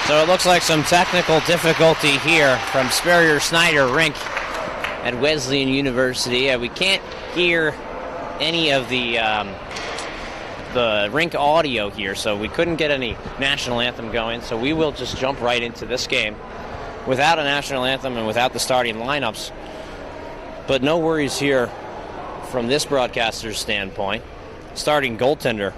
So it looks like some technical difficulty here from Spurrier Snyder Rink at Wesleyan University. We can't hear any of the rink audio here, so we couldn't get any national anthem going. So we will just jump right into this game without a national anthem and without the starting lineups. But no worries here from this broadcaster's standpoint. Starting goaltender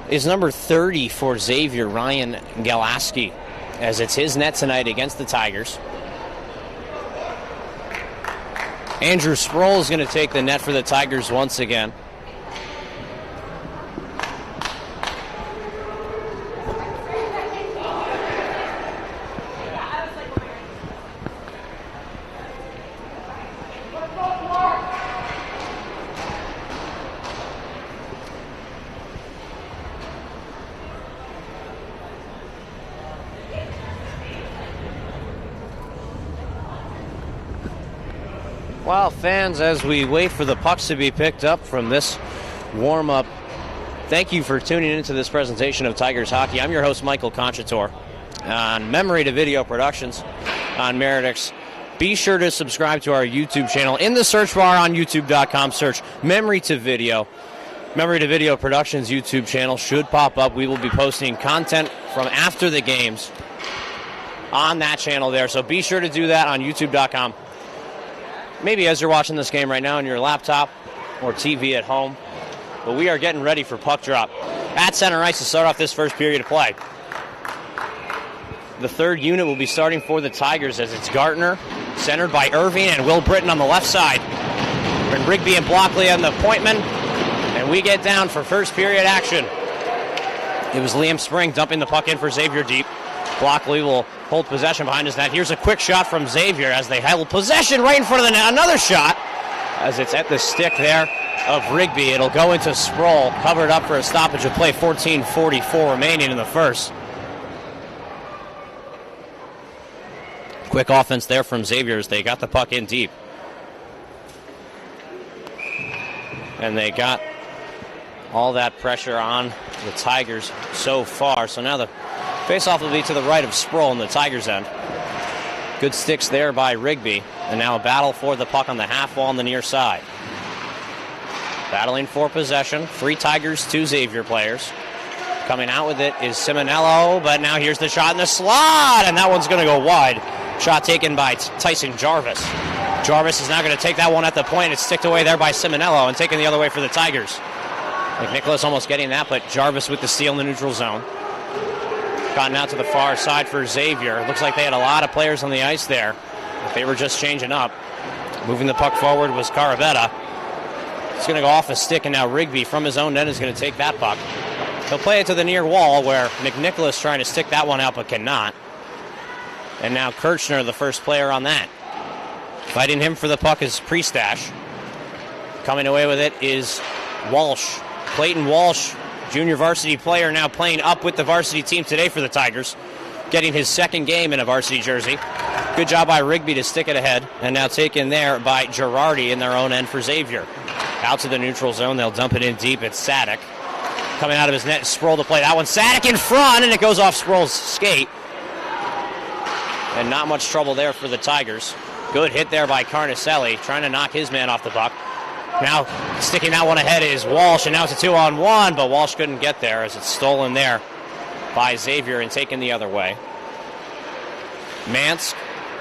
is number 30 for Xavier, Ryan Galaski, as it's his net tonight against the Tigers. Andrew Sproul is going to take the net for the Tigers once again. Well, fans, as we wait for the pucks to be picked up from this warm-up, thank you for tuning into this presentation of Tigers Hockey. I'm your host, Michael Conciatore, on Memory to Video Productions on Meridix. Be sure to subscribe to our YouTube channel. In the search bar on YouTube.com, search Memory to Video. Memory to Video Productions YouTube channel should pop up. We will be posting content from after the games on that channel there, so be sure to do that on YouTube.com. Maybe as you're watching this game right now on your laptop or TV at home. But we are getting ready for puck drop at center ice to start off this first period of play. The third unit will be starting for the Tigers as it's Gartner, centered by Irving and Will Britton on the left side. And Rigby and Blockley on the pointman. And we get down for first period action. It was Liam Spring dumping the puck in for Xavier deep. Blockley will hold possession behind his net. Here's a quick shot from Xavier as they hold possession right in front of the net. Another shot as it's at the stick there of Rigby. It'll go into Sproul, covered up for a stoppage of play. 14:44 remaining in the first. Quick offense there from Xavier as they got the puck in deep. And they got all that pressure on the Tigers so far. So now the face-off will be to the right of Sproul on the Tigers' end. Good sticks there by Rigby. And now a battle for the puck on the half wall on the near side. Battling for possession. 3 Tigers, 2 Xavier players. Coming out with it is Simonello, but now here's the shot in the slot, and that one's going to go wide. Shot taken by Tyson Jarvis. Jarvis is now going to take that one at the point. It's sticked away there by Simonello and taken the other way for the Tigers. Nicholas almost getting that, but Jarvis with the steal in the neutral zone. Gotten out to the far side for Xavier. Looks like they had a lot of players on the ice there. If they were just changing up. Moving the puck forward was Caravetta. It's going to go off a stick, and now Rigby from his own net is going to take that puck. He'll play it to the near wall where McNicholas trying to stick that one out but cannot. And now Kirchner, the first player on that. Fighting him for the puck is Priestash. Coming away with it is Walsh. Clayton Walsh, junior varsity player, now playing up with the varsity team today for the Tigers. Getting his second game in a varsity jersey. Good job by Rigby to stick it ahead. And now taken there by Girardi in their own end for Xavier. Out to the neutral zone. They'll dump it in deep. It's Sadek. Coming out of his net, Sproul to play that one. Sadek in front, and it goes off Sproul's skate. And not much trouble there for the Tigers. Good hit there by Carnicelli, trying to knock his man off the puck. Now sticking that one ahead is Walsh, and now it's a 2-on-1, but Walsh couldn't get there as it's stolen there by Xavier and taken the other way. Mansk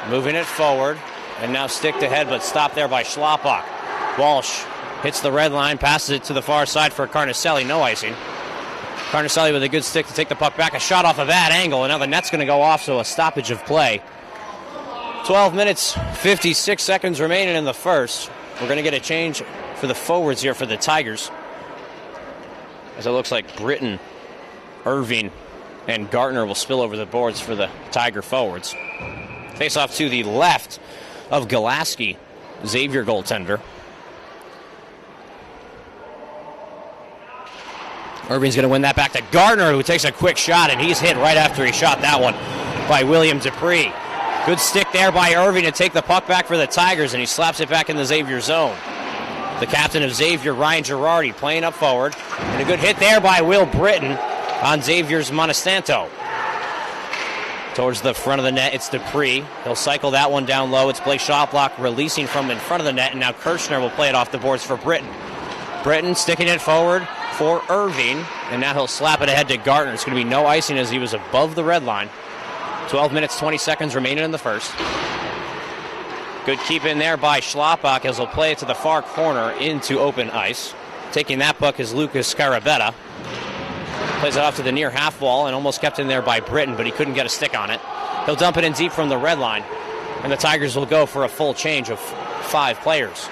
moving it forward, and now sticked ahead, but stopped there by Schlappak. Walsh hits the red line, passes it to the far side for Carnicelli, no icing. Carnicelli with a good stick to take the puck back, a shot off of that angle, and now the net's going to go off, so a stoppage of play. 12 minutes, 56 seconds remaining in the first. We're going to get a change for the forwards here for the Tigers, as it looks like Britton, Irving, and Gartner will spill over the boards for the Tiger forwards. Face off to the left of Galaski, Xavier goaltender. Irving's going to win that back to Gartner, who takes a quick shot, and he's hit right after he shot that one by William Dupree. Good stick there by Irving to take the puck back for the Tigers, and he slaps it back in the Xavier zone. The captain of Xavier, Ryan Girardi, playing up forward. And a good hit there by Will Britton. on Xavier's Monsanto. Towards the front of the net, it's Dupree. He'll cycle that one down low. It's Blake Shotblock releasing from in front of the net, and now Kirchner will play it off the boards for Britton. Britton sticking it forward for Irving, and now he'll slap it ahead to Gartner. It's going to be no icing as he was above the red line. 12 minutes, 20 seconds remaining in the first. Good keep in there by Schlapbach as he'll play it to the far corner into open ice. Taking that puck is Lucas Carabetta. Plays it off to the near half wall and almost kept in there by Britton, but he couldn't get a stick on it. He'll dump it in deep from the red line, and the Tigers will go for a full change of 5 players.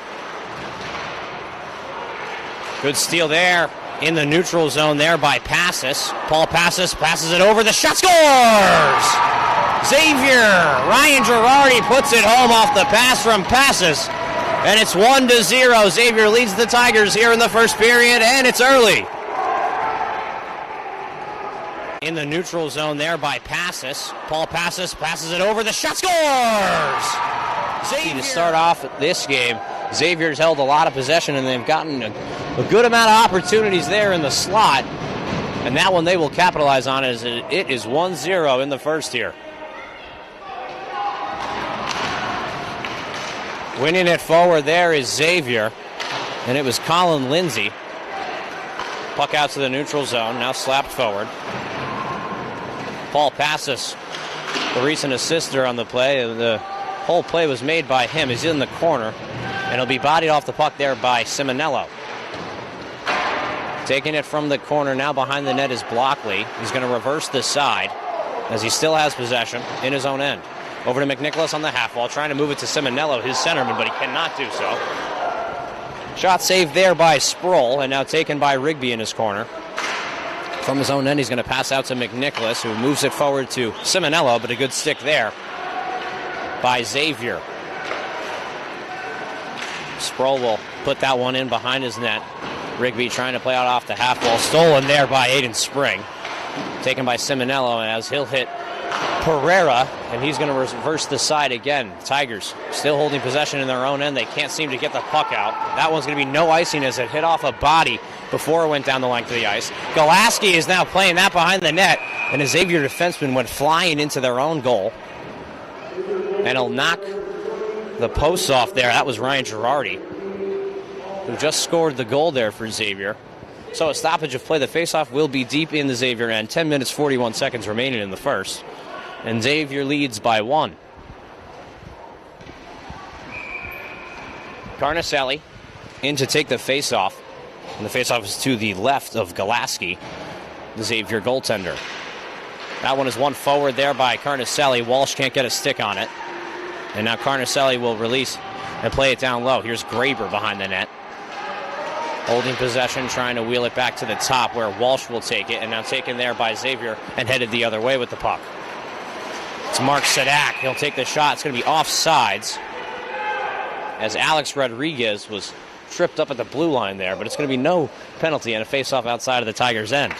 Good steal there in the neutral zone there by Passes. Paul Passes passes it over. The shot scores! Xavier! Ryan Girardi puts it home off the pass from Passes, and it's 1-0. Xavier leads the Tigers here in the first period, and it's early. In the neutral zone there by Passes. Paul Passes passes it over. The shot scores! Xavier. To start off this game, Xavier's held a lot of possession, and they've gotten a good amount of opportunities there in the slot. And that one they will capitalize on as it is 1-0 in the first here. Winning it forward there is Xavier, and it was Colin Lindsay. Puck out to the neutral zone, now slapped forward. Paul Passes, the recent assister on the play. The whole play was made by him. He's in the corner, and he'll be bodied off the puck there by Simonello. Taking it from the corner, now behind the net is Blockley. He's going to reverse this side as he still has possession in his own end. Over to McNicholas on the half wall, trying to move it to Simonello, his centerman, but he cannot do so. Shot saved there by Sproul, and now taken by Rigby in his corner. From his own end, he's going to pass out to McNicholas, who moves it forward to Simonello, but a good stick there by Xavier. Sproul will put that one in behind his net. Rigby trying to play out off the half wall. Stolen there by Aiden Spring. Taken by Simonello as he'll hit Pereira, and he's going to reverse the side again. Tigers still holding possession in their own end. They can't seem to get the puck out. That one's going to be no icing as it hit off a body before it went down the length of the ice. Golaski is now playing that behind the net, and a Xavier defenseman went flying into their own goal. And he'll knock the posts off there. That was Ryan Girardi, who just scored the goal there for Xavier. So a stoppage of play. The faceoff will be deep in the Xavier end. 10 minutes, 41 seconds remaining in the first. And Xavier leads by 1. Carnicelli in to take the faceoff. And the faceoff is to the left of Golaski, the Xavier goaltender. That one is one forward there by Carnicelli. Walsh can't get a stick on it. And now Carnicelli will release and play it down low. Here's Graber behind the net. Holding possession, trying to wheel it back to the top where Walsh will take it. And now taken there by Xavier and headed the other way with the puck. It's Mark Sadak. He'll take the shot. It's going to be offsides as Alex Rodriguez was tripped up at the blue line there. But it's going to be no penalty and a faceoff outside of the Tigers' end.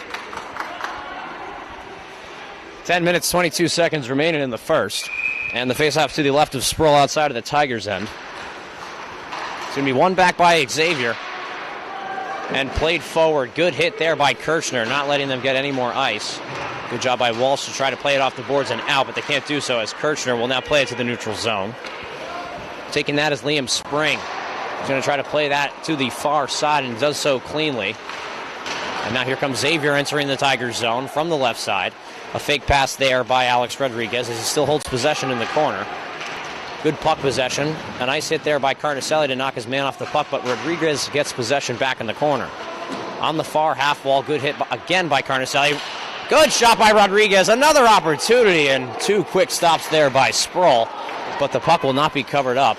10 minutes, 22 seconds remaining in the first. And the faceoff to the left of Sproul outside of the Tigers' end. It's going to be one back by Xavier. And played forward. Good hit there by Kirchner, not letting them get any more ice. Good job by Walsh to try to play it off the boards and out, but they can't do so as Kirchner will now play it to the neutral zone. Taking that is Liam Spring. He's going to try to play that to the far side and does so cleanly. And now here comes Xavier entering the Tigers zone from the left side. A fake pass there by Alex Rodriguez as he still holds possession in the corner. Good puck possession. A nice hit there by Carnicelli to knock his man off the puck, but Rodriguez gets possession back in the corner. On the far half wall, good hit again by Carnicelli. Good shot by Rodriguez. Another opportunity and 2 quick stops there by Sproul, but the puck will not be covered up.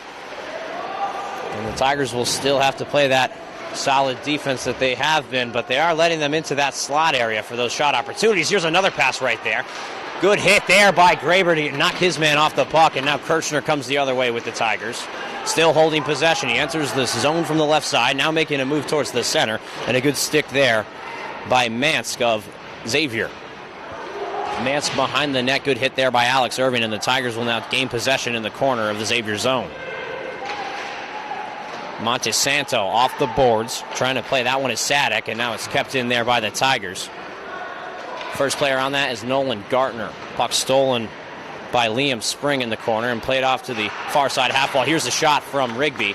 And the Tigers will still have to play that solid defense that they have been, but they are letting them into that slot area for those shot opportunities. Here's another pass right there. Good hit there by Graber to knock his man off the puck, and now Kirchner comes the other way with the Tigers. Still holding possession. He enters the zone from the left side, now making a move towards the center, and a good stick there by Mansk of Xavier. Mansk behind the net. Good hit there by Alex Irving, and the Tigers will now gain possession in the corner of the Xavier zone. Montesanto off the boards, trying to play that one as Sadak, and now it's kept in there by the Tigers. First player on that is Nolan Gartner. Puck stolen by Liam Spring in the corner and played off to the far side half wall. Here's a shot from Rigby.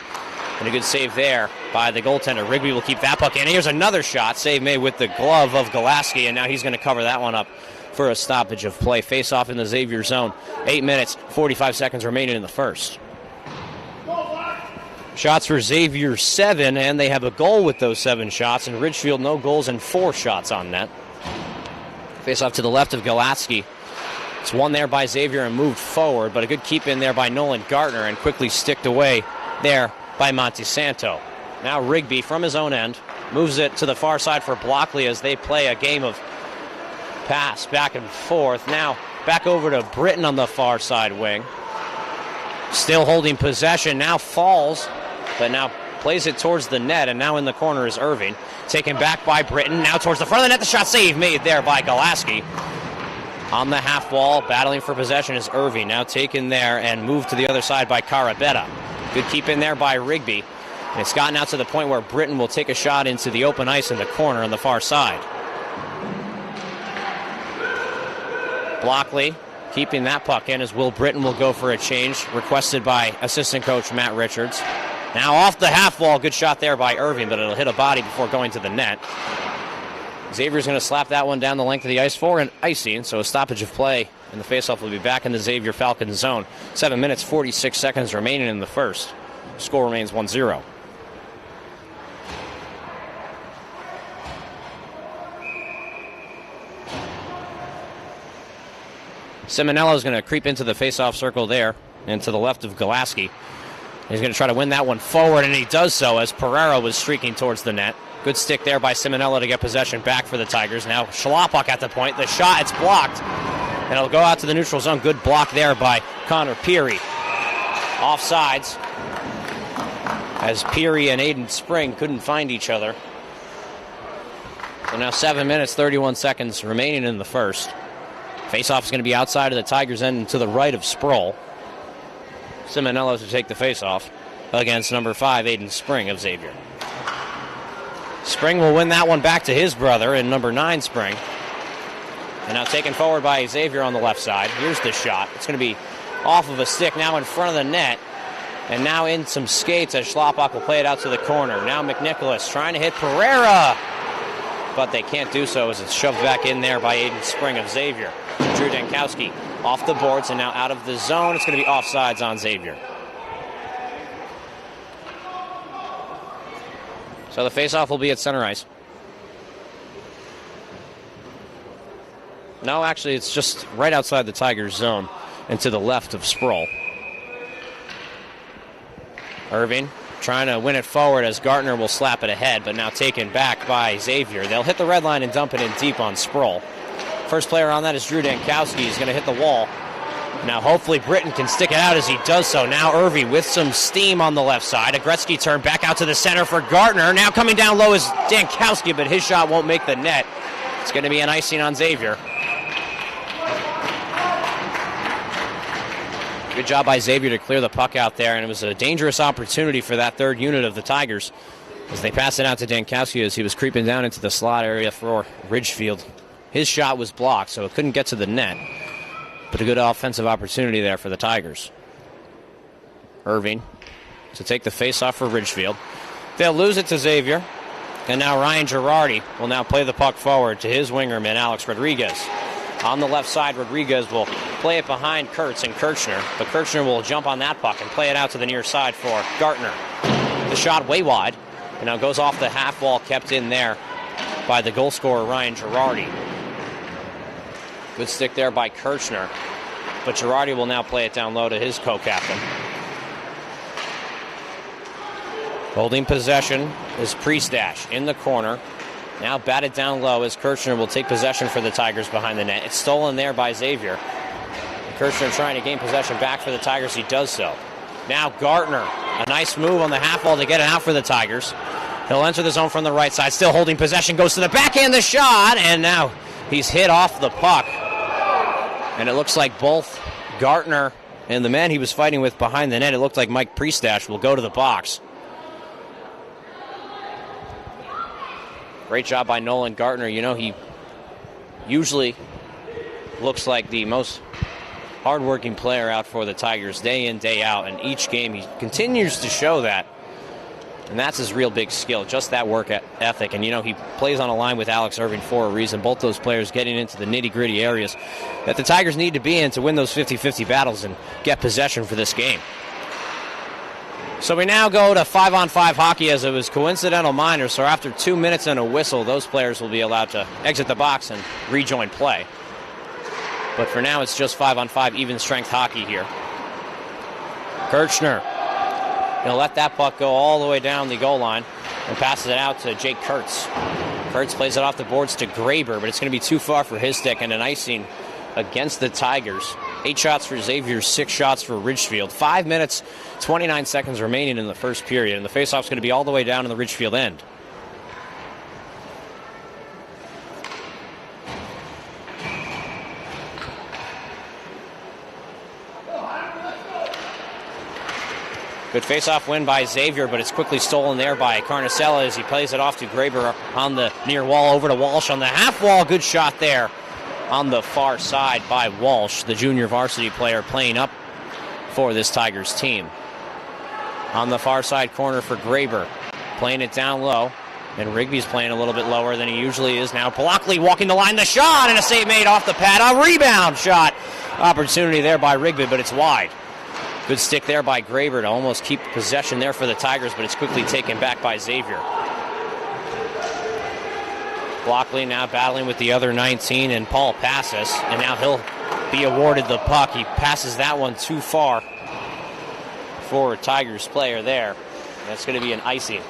And a good save there by the goaltender. Rigby will keep that puck in. Here's another shot. Save made with the glove of Golaski, and now he's going to cover that one up for a stoppage of play. Face off in the Xavier zone. 8 minutes, 45 seconds remaining in the first. Shots for Xavier 7, and they have a goal with those 7 shots. And Ridgefield, no goals and 4 shots on net. Face off to the left of Golaski. It's won there by Xavier and moved forward, but a good keep in there by Nolan Gartner and quickly sticked away there by Montesanto. Now Rigby from his own end moves it to the far side for Blockley as they play a game of pass back and forth. Now back over to Britton on the far side wing. Still holding possession, now falls, but now plays it towards the net, and now in the corner is Irving. Taken back by Britton, now towards the front of the net. The shot save made there by Golaski. On the half wall, battling for possession is Irving, now taken there and moved to the other side by Carabetta. Good keep in there by Rigby. And it's gotten out to the point where Britton will take a shot into the open ice in the corner on the far side. Blockley keeping that puck in as Will Britton will go for a change, requested by assistant coach Matt Richards. Now off the half wall, good shot there by Irving, but it'll hit a body before going to the net. Xavier's going to slap that one down the length of the ice for an icing, so a stoppage of play, and the faceoff will be back in the Xavier Falcons zone. 7 minutes, 46 seconds remaining in the first. Score remains 1-0. Simonello is going to creep into the faceoff circle there and to the left of Golaski. He's going to try to win that one forward, and he does so as Pereira was streaking towards the net. Good stick there by Simonello to get possession back for the Tigers. Now Schlappak at the point. The shot, it's blocked, and it'll go out to the neutral zone. Good block there by Connor Peary. Offsides as Peary and Aiden Spring couldn't find each other. So now 7 minutes, 31 seconds remaining in the first. Faceoff is going to be outside of the Tigers' end and to the right of Sproul. Simonello to take the faceoff against number 5, Aiden Spring of Xavier. Spring will win that one back to his brother in number 9, Spring. And now taken forward by Xavier on the left side. Here's the shot. It's going to be off of a stick now in front of the net. And now in some skates as Schlappak will play it out to the corner. Now McNicholas trying to hit Pereira, but they can't do so as it's shoved back in there by Aiden Spring of Xavier. Drew Dankowski off the boards and now out of the zone. It's going to be offsides on Xavier. So the faceoff will be at center ice. No, actually, it's just right outside the Tigers' zone and to the left of Sproul. Irving trying to win it forward as Gartner will slap it ahead, but now taken back by Xavier. They'll hit the red line and dump it in deep on Sproul. First player on that is Drew Dankowski. He's going to hit the wall. Now hopefully Britton can stick it out as he does so. Now Irving with some steam on the left side. A Gretzky turn back out to the center for Gartner. Now coming down low is Dankowski, but his shot won't make the net. It's going to be an icing on Xavier. Good job by Xavier to clear the puck out there, and it was a dangerous opportunity for that third unit of the Tigers as they passed it out to Dankowski as he was creeping down into the slot area for Ridgefield. His shot was blocked, so it couldn't get to the net, but a good offensive opportunity there for the Tigers. Irving to take the face-off for Ridgefield. They'll lose it to Xavier, and now Ryan Girardi will now play the puck forward to his wingerman, Alex Rodriguez. On the left side, Rodriguez will play it behind Kurtz and Kirchner, but Kirchner will jump on that puck and play it out to the near side for Gartner. The shot way wide, and now goes off the half wall, kept in there by the goal scorer, Ryan Girardi. Good stick there by Kirchner, but Girardi will now play it down low to his co-captain. Holding possession is Priestash in the corner. Now batted down low as Kirchner will take possession for the Tigers behind the net. It's stolen there by Xavier. Kirchner trying to gain possession back for the Tigers. He does so. Now Gartner, a nice move on the half wall to get it out for the Tigers. He'll enter the zone from the right side. Still holding possession. Goes to the backhand, the shot. And now he's hit off the puck. And it looks like both Gartner and the man he was fighting with behind the net, it looked like Mike Priestash, will go to the box. Great job by Nolan Gartner. You know, he usually looks like the most hardworking player out for the Tigers day in, day out. And each game he continues to show that. And that's his real big skill, just that work ethic. And, he plays on a line with Alex Irving for a reason. Both those players getting into the nitty-gritty areas that the Tigers need to be in to win those 50-50 battles and get possession for this game. So we now go to 5-on-5 hockey, as it was coincidental minor. So after 2 minutes and a whistle, those players will be allowed to exit the box and rejoin play. But for now, it's just 5-on-5 even-strength hockey here. Kirchner. He'll let that puck go all the way down the goal line and passes it out to Jake Kurtz. Kurtz plays it off the boards to Graber, but it's going to be too far for his stick, and an icing against the Tigers. 8 shots for Xavier, 6 shots for Ridgefield. 5 minutes, 29 seconds remaining in the first period, and the faceoff's going to be all the way down in the Ridgefield end. Good face-off win by Xavier, but it's quickly stolen there by Carnicella as he plays it off to Graber on the near wall, over to Walsh on the half wall. Good shot there on the far side by Walsh, the junior varsity player playing up for this Tigers team. On the far side corner for Graber, playing it down low, and Rigby's playing a little bit lower than he usually is now. Blockley walking the line, the shot, and a save made off the pad. A rebound shot opportunity there by Rigby, but it's wide. Good stick there by Graber to almost keep possession there for the Tigers, but it's quickly taken back by Xavier. Blockley now battling with the other 19, and Paul passes, and now he'll be awarded the puck. He passes that one too far for a Tigers player there. That's going to be an icing.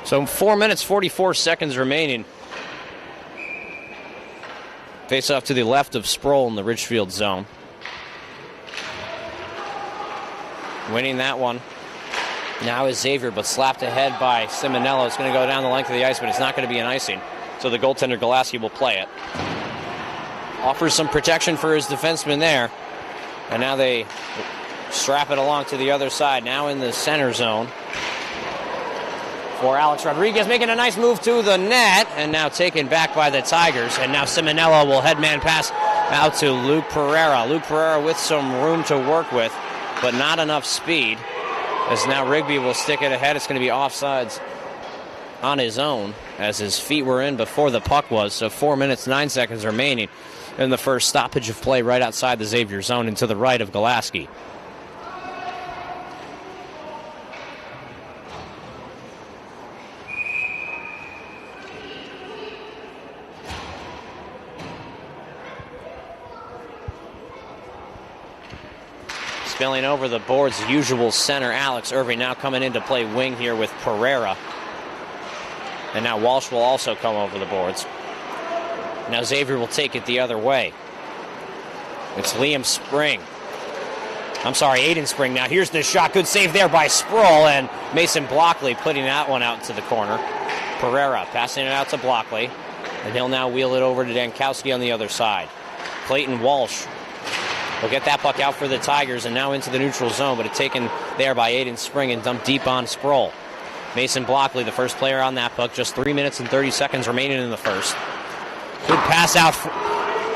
So 4 minutes, 44 seconds remaining. Face off to the left of Sproul in the Ridgefield zone. Winning that one now is Xavier, but slapped ahead by Simonello. It's going to go down the length of the ice, but it's not going to be an icing. So the goaltender Golaski will play it. Offers some protection for his defenseman there. And now they strap it along to the other side. Now in the center zone for Alex Rodriguez, making a nice move to the net, and now taken back by the Tigers. And now Simonello will headman pass out to Luke Pereira. Luke Pereira with some room to work with, but not enough speed, as now Rigby will stick it ahead. It's going to be offsides on his own, as his feet were in before the puck was. So 4 minutes, 9 seconds remaining in the first stoppage of play right outside the Xavier zone and to the right of Golaski. Spilling over the boards, usual center Alex Irving now coming in to play wing here with Pereira. And now Walsh will also come over the boards. Now Xavier will take it the other way. It's Aiden Spring. Now here's the shot. Good save there by Sproul, and Mason Blockley putting that one out to the corner. Pereira passing it out to Blockley, and he'll now wheel it over to Dankowski on the other side. Clayton Walsh will get that puck out for the Tigers and now into the neutral zone, but it's taken there by Aiden Spring and dumped deep on Sproul. Mason Blockley, the first player on that puck, just 3 minutes and 30 seconds remaining in the first. Good pass out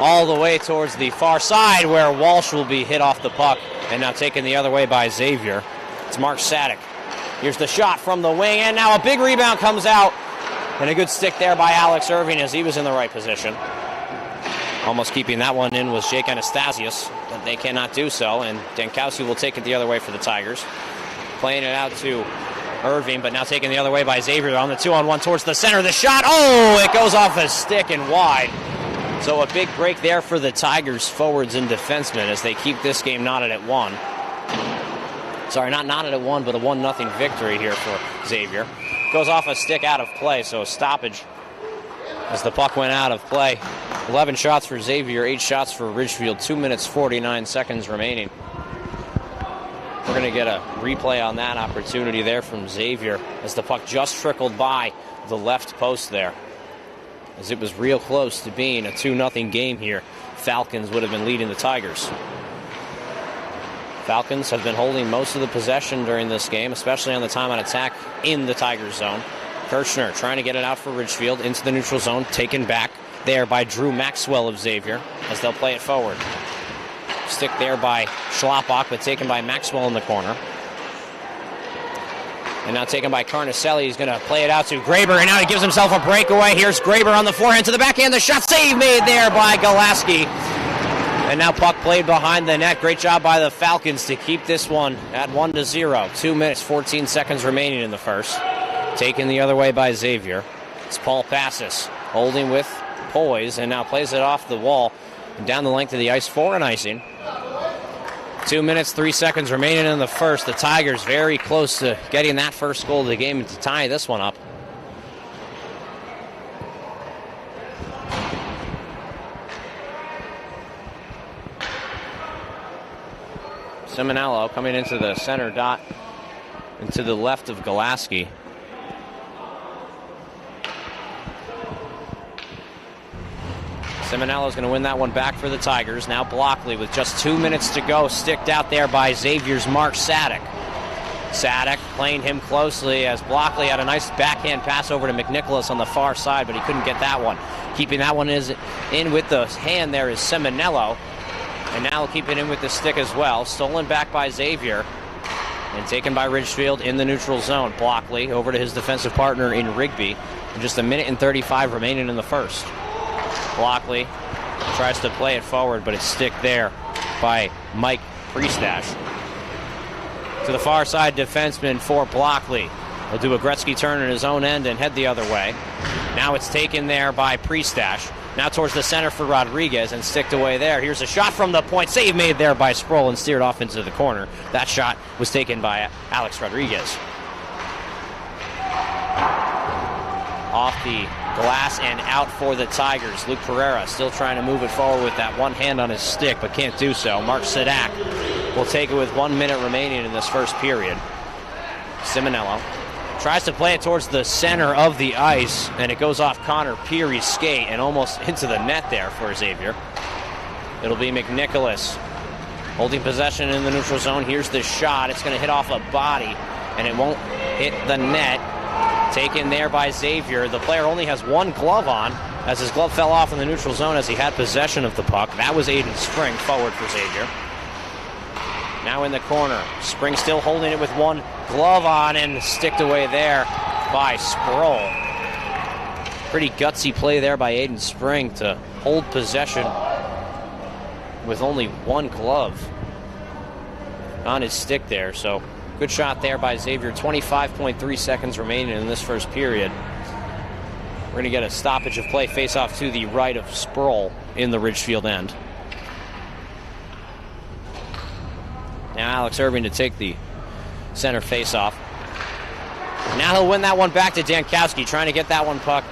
all the way towards the far side where Walsh will be hit off the puck and now taken the other way by Xavier. It's Mark Sadek. Here's the shot from the wing, and now a big rebound comes out, and a good stick there by Alex Irving as he was in the right position. Almost keeping that one in was Jake Anastasius, but they cannot do so, and Dankowski will take it the other way for the Tigers. Playing it out to Irving, but now taken the other way by Xavier on the 2-on-1 towards the center. The shot, it goes off his stick and wide. So a big break there for the Tigers forwards and defensemen as they keep this game knotted at 1. Sorry, not knotted at 1, but a 1-0 victory here for Xavier. Goes off a stick out of play, so a stoppage as the puck went out of play. 11 shots for Xavier, 8 shots for Ridgefield, 2 minutes, 49 seconds remaining. We're going to get a replay on that opportunity there from Xavier as the puck just trickled by the left post there. As it was real close to being a 2-0 game here. Falcons would have been leading the Tigers. Falcons have been holding most of the possession during this game, especially on the timeout attack in the Tigers zone. Kirchner trying to get it out for Ridgefield into the neutral zone, taken back there by Drew Maxwell of Xavier as they'll play it forward. Stick there by Schlappach, but taken by Maxwell in the corner. And now taken by Carnicelli. He's going to play it out to Graber, and now he gives himself a breakaway. Here's Graber on the forehand to the backhand. The shot save made there by Golaski. And now puck played behind the net. Great job by the Falcons to keep this one at 1-0. 2 minutes, 14 seconds remaining in the first. Taken the other way by Xavier. It's Paul Passis holding with poise and now plays it off the wall and down the length of the ice for an icing. 2 minutes, 3 seconds remaining in the first. The Tigers very close to getting that first goal of the game to tie this one up. Simonello coming into the center dot and to the left of Golaski. Simonello's going to win that one back for the Tigers. Now Blockley with just 2 minutes to go, sticked out there by Xavier's Mark Sadek. Sadek playing him closely as Blockley had a nice backhand pass over to McNicholas on the far side, but he couldn't get that one. Keeping that one in with the hand there is Simonello. And now keeping in with the stick as well. Stolen back by Xavier and taken by Ridgefield in the neutral zone. Blockley over to his defensive partner in Rigby. And just 1 minute and 35 remaining in the first. Blockley tries to play it forward, but it's stick there by Mike Priestash. To the far side defenseman for Blockley. He'll do a Gretzky turn in his own end and head the other way. Now it's taken there by Priestash. Now towards the center for Rodriguez and sticked away there. Here's a shot from the point. Save made there by Sproul and steered off into the corner. That shot was taken by Alex Rodriguez. Off the glass and out for the Tigers. Luke Pereira still trying to move it forward with that one hand on his stick, but can't do so. Mark Sadak will take it with 1 minute remaining in this first period. Simonello tries to play it towards the center of the ice, and it goes off Connor Peary's skate and almost into the net there for Xavier. It'll be McNicholas holding possession in the neutral zone. Here's the shot. It's going to hit off a body, and it won't hit the net. Taken there by Xavier. The player only has one glove on, as his glove fell off in the neutral zone as he had possession of the puck. That was Aiden Spring forward for Xavier. Now in the corner. Spring still holding it with one glove on and sticked away there by Sproul. Pretty gutsy play there by Aiden Spring to hold possession with only one glove on his stick there. So good shot there by Xavier. 25.3 seconds remaining in this first period. We're going to get a stoppage of play, face-off to the right of Sproul in the Ridgefield end. Now Alex Irving to take the center face-off. Now he'll win that one back to Dankowski, trying to get that one puck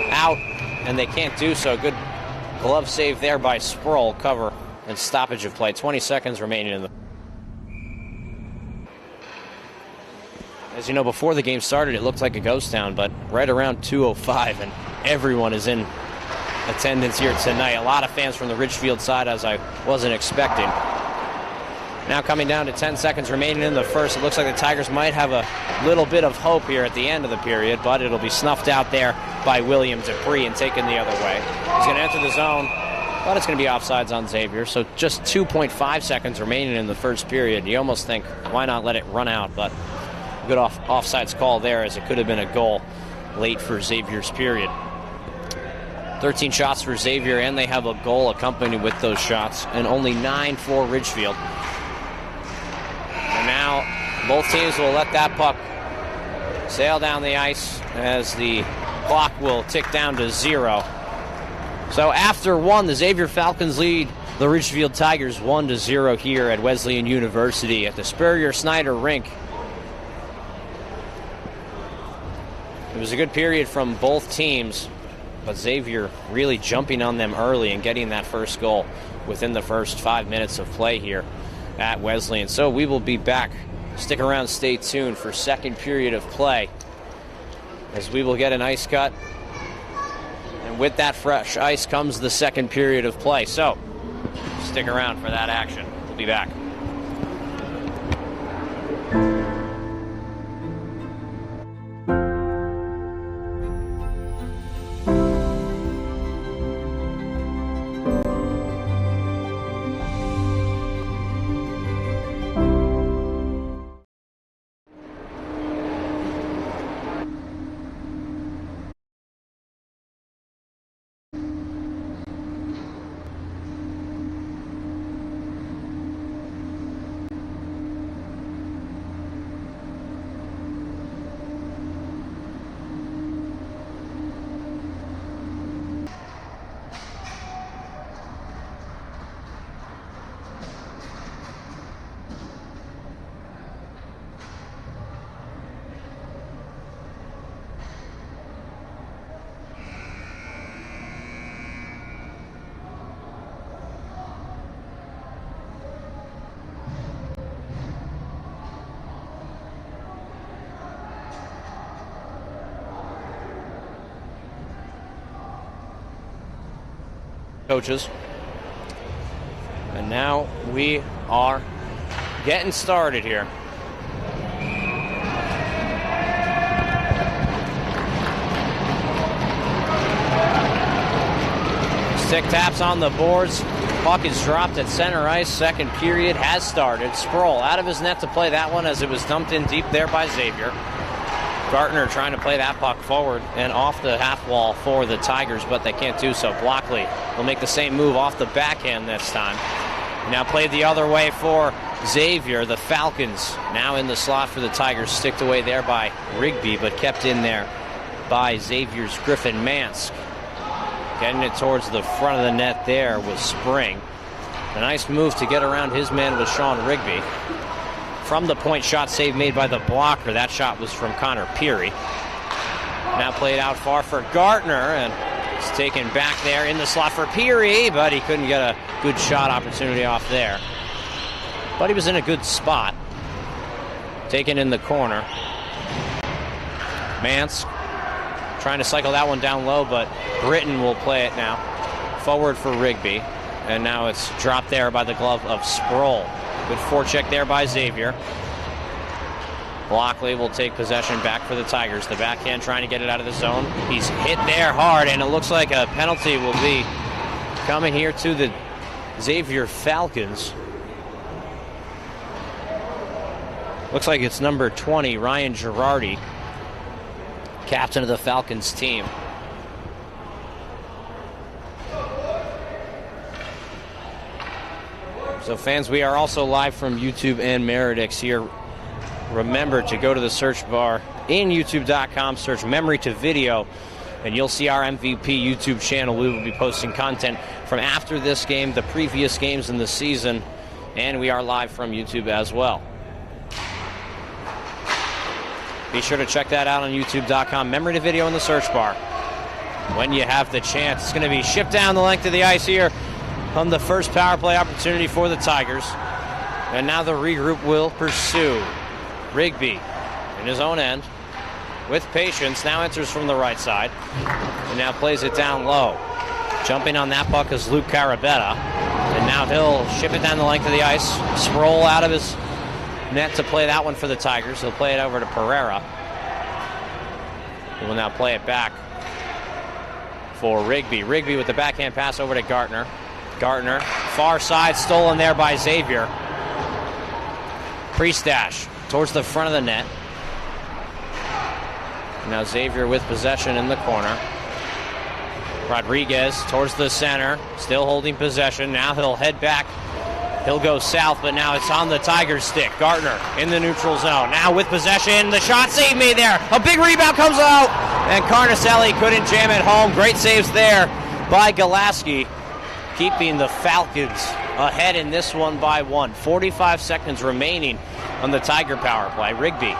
out, and they can't do so. Good glove save there by Sproul. Cover and stoppage of play. 20 seconds remaining in the... As you know, before the game started, it looked like a ghost town, but right around 2:05, and everyone is in attendance here tonight. A lot of fans from the Ridgefield side, as I wasn't expecting. Now coming down to 10 seconds remaining in the first. It looks like the Tigers might have a little bit of hope here at the end of the period, but it'll be snuffed out there by William Dupree and taken the other way. He's going to enter the zone, but it's going to be offsides on Xavier. So just 2.5 seconds remaining in the first period. You almost think, why not let it run out? But good offsides call there, as it could have been a goal late for Xavier's period. 13 shots for Xavier, and they have a goal accompanied with those shots, and only 9 for Ridgefield. And now both teams will let that puck sail down the ice as the clock will tick down to 0. So after one, the Xavier Falcons lead the Ridgefield Tigers 1-0 here at Wesleyan University at the Spurrier Snyder Rink. It was a good period from both teams, but Xavier really jumping on them early and getting that first goal within the first 5 minutes of play here at Wesleyan. So we will be back. Stick around, stay tuned for second period of play, as we will get an ice cut. And with that fresh ice comes the second period of play. So stick around for that action. We'll be back. coaches. And now we are getting started here. Stick taps on the boards. Puck is dropped at center ice. Second period has started. Sproul out of his net to play that one as it was dumped in deep there by Xavier. Gartner trying to play that puck forward and off the half wall for the Tigers, but they can't do so. Blockley will make the same move off the backhand this time. Now played the other way for Xavier. The Falcons now in the slot for the Tigers. Sticked away there by Rigby, but kept in there by Xavier's Griffin Mansk. Getting it towards the front of the net there was Spring. A nice move to get around his man was Sean Rigby. From the point shot save made by the blocker. That shot was from Connor Peary. Now played out far for Gartner, and it's taken back there in the slot for Peary, but he couldn't get a good shot opportunity off there. But he was in a good spot. Taken in the corner. Mansk trying to cycle that one down low, but Britton will play it now. Forward for Rigby. And now it's dropped there by the glove of Sproul. Good forecheck there by Xavier. Blockley will take possession back for the Tigers. The backhand trying to get it out of the zone. He's hit there hard, and it looks like a penalty will be coming here to the Xavier Falcons. Looks like it's number 20, Ryan Girardi, captain of the Falcons team. So fans, we are also live from YouTube and Meridix here. Remember to go to the search bar in youtube.com, search Memory to Video, and you'll see our MVP YouTube channel. We will be posting content from after this game, the previous games in the season, and we are live from YouTube as well. Be sure to check that out on youtube.com. Memory to Video in the search bar when you have the chance. It's going to be shipped down the length of the ice here on the first power play opportunity for the Tigers. And now the regroup will pursue. Rigby in his own end with patience. Now enters from the right side and now plays it down low. Jumping on that puck is Luke Carabetta. And now he'll ship it down the length of the ice. Sproul out of his net to play that one for the Tigers. He'll play it over to Pereira. He will now play it back for Rigby. Rigby with the backhand pass over to Gartner. Gartner, far side, stolen there by Xavier. Priestash towards the front of the net. Now Xavier with possession in the corner. Rodriguez towards the center, still holding possession. Now he'll head back. He'll go south, but now it's on the Tigers' stick. Gartner in the neutral zone. Now with possession, the shot save made there. A big rebound comes out, and Carnicelli couldn't jam it home. Great saves there by Galaski, keeping the Falcons ahead in this one by one. 45 seconds remaining on the Tiger power play. Rigby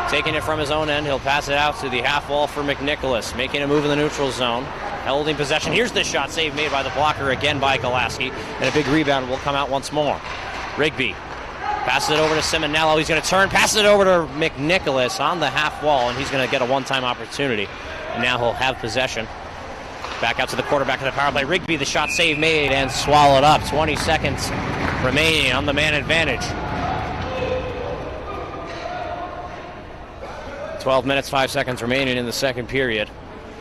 taking it from his own end. He'll pass it out to the half wall for McNicholas, making a move in the neutral zone. Holding possession. Here's the shot save made by the blocker again by Galaski. And a big rebound will come out once more. Rigby passes it over to Simonello. He's going to turn, passes it over to McNicholas on the half wall, and he's going to get a one-time opportunity. And now he'll have possession. Back out to the quarterback of the power play. Rigby, the shot save made and swallowed up. 20 seconds remaining on the man advantage. 12 minutes, 5 seconds remaining in the second period.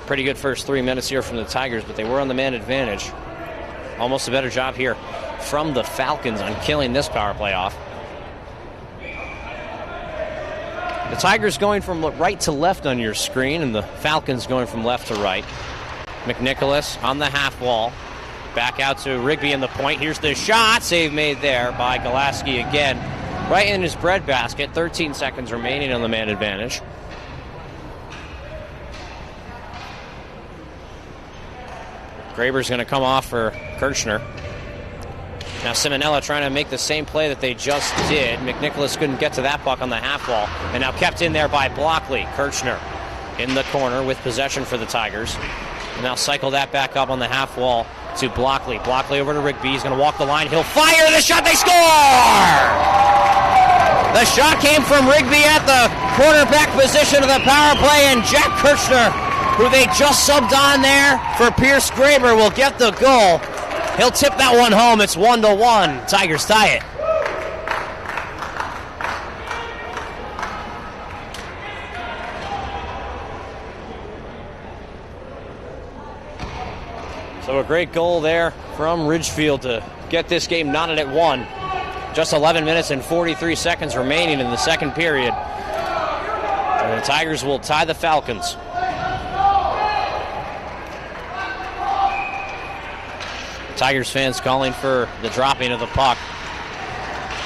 Pretty good first 3 minutes here from the Tigers, but they were on the man advantage. Almost a better job here from the Falcons on killing this power play off. The Tigers going from right to left on your screen, and the Falcons going from left to right. McNicholas on the half wall. Back out to Rigby in the point. Here's the shot. Save made there by Galaski again. Right in his breadbasket. 13 seconds remaining on the man advantage. Graber's going to come off for Kirchner. Now Simonella trying to make the same play that they just did. McNicholas couldn't get to that puck on the half wall. And now kept in there by Blockley. Kirchner in the corner with possession for the Tigers. And now cycle that back up on the half wall to Blockley. Blockley over to Rigby. He's going to walk the line. He'll fire the shot. They score! The shot came from Rigby at the quarterback position of the power play, and Jack Kirchner who they just subbed on there for Pierce Graber, will get the goal. He'll tip that one home. It's 1-1. Tigers tie it. So a great goal there from Ridgefield to get this game knotted at 1. Just 11 minutes and 43 seconds remaining in the second period. And the Tigers will tie the Falcons. Tigers fans calling for the dropping of the puck.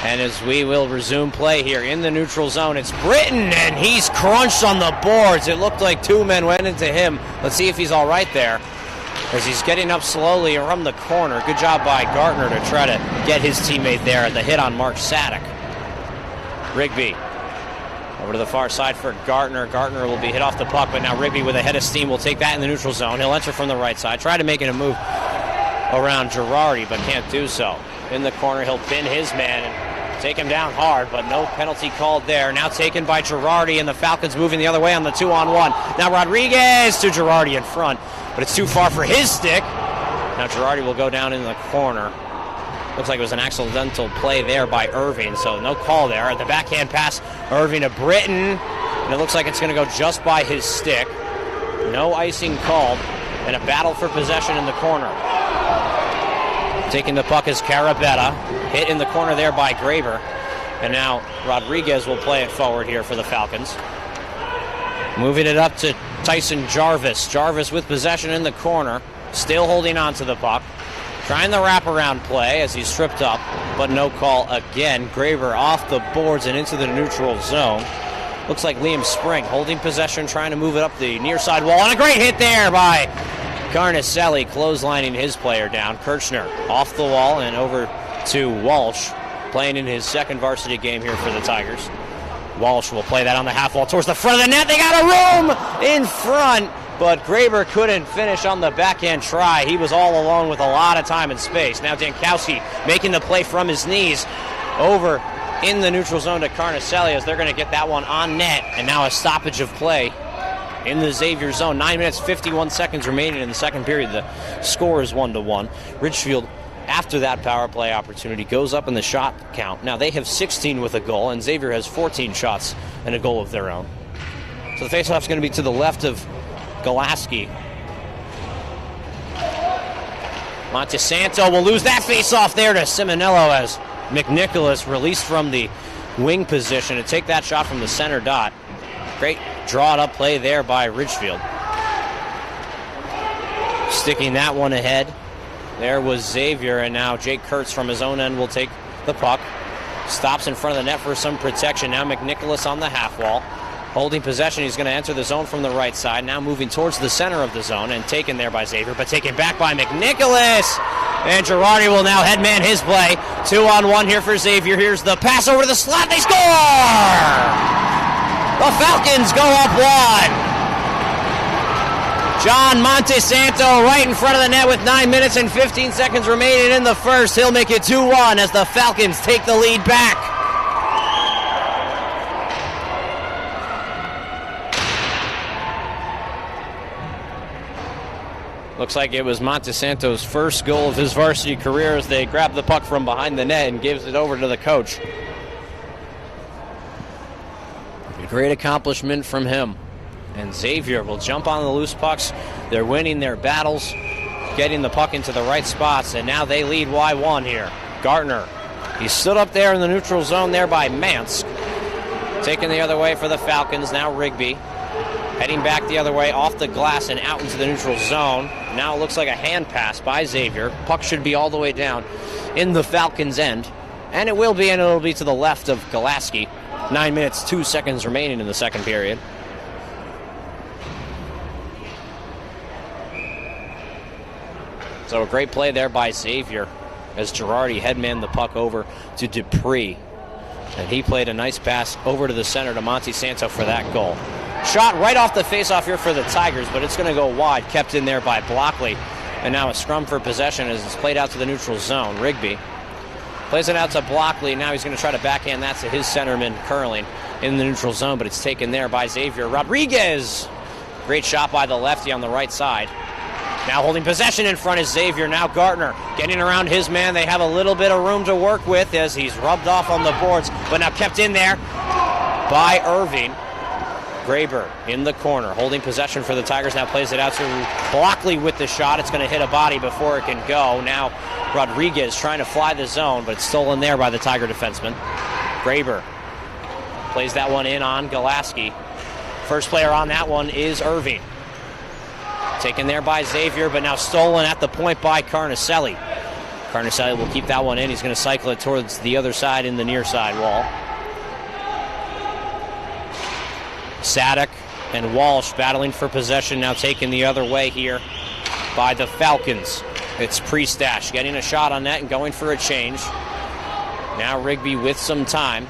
And as we will resume play here in the neutral zone, it's Britton, and he's crunched on the boards. It looked like two men went into him. Let's see if he's all right there, as he's getting up slowly from the corner. Good job by Gartner to try to get his teammate there at the hit on Mark Sadek. Rigby over to the far side for Gartner. Gartner will be hit off the puck, but now Rigby with a head of steam will take that in the neutral zone. He'll enter from the right side, try to make it a move around Girardi, but can't do so. In the corner, he'll pin his man and take him down hard, but no penalty called there. Now taken by Girardi, and the Falcons moving the other way on the 2-on-1. Now Rodriguez to Girardi in front, but it's too far for his stick. Now Girardi will go down in the corner. Looks like it was an accidental play there by Irving, so no call there. At the backhand pass, Irving to Britton, and it looks like it's going to go just by his stick. No icing called, and a battle for possession in the corner. Taking the puck is Carabetta, hit in the corner there by Graber, and now Rodriguez will play it forward here for the Falcons. Moving it up to Tyson Jarvis. Jarvis with possession in the corner, still holding on to the puck. Trying the wraparound play as he's tripped up, but no call again. Graber off the boards and into the neutral zone. Looks like Liam Spring holding possession, trying to move it up the near side wall, and a great hit there by Carnicelli, clotheslining his player down. Kirchner off the wall and over to Walsh, playing in his second varsity game here for the Tigers. Walsh will play that on the half wall towards the front of the net. They got a room in front, but Graber couldn't finish on the backhand try. He was all alone with a lot of time and space. Now Dankowski making the play from his knees over in the neutral zone to Carnicelli, as they're going to get that one on net, and now a stoppage of play in the Xavier zone. 9 minutes, 51 seconds remaining in the second period. The score is 1-1. Ridgefield, after that power play opportunity, goes up in the shot count. Now they have 16 with a goal, and Xavier has 14 shots and a goal of their own. So the faceoff is going to be to the left of Golaski. Montesanto will lose that faceoff there to Simonello, as McNicholas released from the wing position to take that shot from the center dot. Great drawn up play there by Ridgefield. Sticking that one ahead. There was Xavier, and now Jake Kurtz from his own end will take the puck. Stops in front of the net for some protection. Now McNicholas on the half wall. Holding possession, he's going to enter the zone from the right side. Now moving towards the center of the zone and taken there by Xavier, but taken back by McNicholas. And Girardi will now headman his play. 2-on-1 here for Xavier. Here's the pass over to the slot. They score! The Falcons go up 1. John Montesanto right in front of the net with 9 minutes and 15 seconds remaining in the first. He'll make it 2-1 as the Falcons take the lead back. Looks like it was Montesanto's first goal of his varsity career as they grab the puck from behind the net and gives it over to the coach. A great accomplishment from him. And Xavier will jump on the loose pucks. They're winning their battles, getting the puck into the right spots, and now they lead Y1 here. Gartner, he stood up there in the neutral zone there by Mansk. Taking the other way for the Falcons, now Rigby. Heading back the other way off the glass and out into the neutral zone. Now it looks like a hand pass by Xavier. Puck should be all the way down in the Falcons' end. And it will be, and it'll be to the left of Golaski. 9 minutes, 2 seconds remaining in the second period. So a great play there by Xavier as Girardi headmanned the puck over to Dupree. And he played a nice pass over to the center to Montesanto for that goal. Shot right off the faceoff here for the Tigers, but it's going to go wide, kept in there by Blockley. And now a scrum for possession as it's played out to the neutral zone. Rigby plays it out to Blockley. Now he's going to try to backhand that to his centerman, Curling, in the neutral zone, but it's taken there by Xavier. Rodriguez Great shot by the lefty on the right side. Now holding possession in front is Xavier. Now Gartner getting around his man. They have a little bit of room to work with as he's rubbed off on the boards, but now kept in there by Irving. Graber in the corner, holding possession for the Tigers. Now plays it out to Blockley with the shot. It's going to hit a body before it can go. Now Rodriguez trying to fly the zone, but it's stolen there by the Tiger defenseman. Graber plays that one in on Golaski. First player on that one is Irving. Taken there by Xavier, but now stolen at the point by Carnicelli. Carnicelli will keep that one in. He's going to cycle it towards the other side in the near side wall. Sadek and Walsh battling for possession, now taken the other way here by the Falcons. It's Priestash getting a shot on net and going for a change. Now Rigby with some time.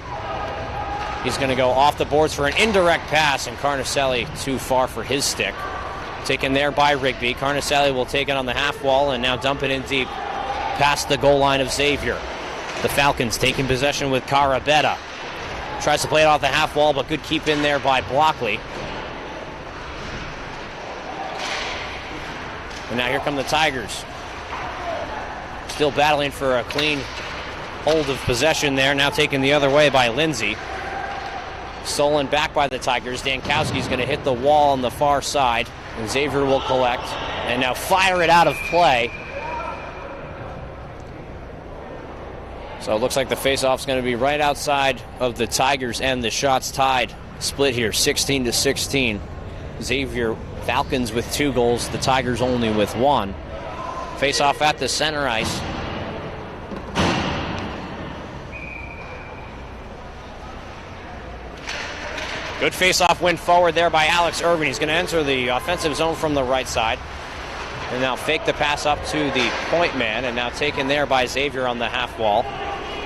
He's going to go off the boards for an indirect pass, and Carnicelli too far for his stick. Taken there by Rigby. Carnicelli will take it on the half wall and now dump it in deep past the goal line of Xavier. The Falcons taking possession with Carabetta. Tries to play it off the half wall, but good keep in there by Blockley. And now here come the Tigers. Still battling for a clean hold of possession there. Now taken the other way by Lindsay. Stolen back by the Tigers. Dankowski's going to hit the wall on the far side. And Xavier will collect. And now fire it out of play. So it looks like the faceoff's going to be right outside of the Tigers, and the shots tied. Split here, 16-16. Xavier Falcons with 2 goals, the Tigers only with 1. Faceoff at the center ice. Good faceoff win forward there by Alex Irving. He's going to enter the offensive zone from the right side. And now fake the pass up to the point man, and now taken there by Xavier on the half wall.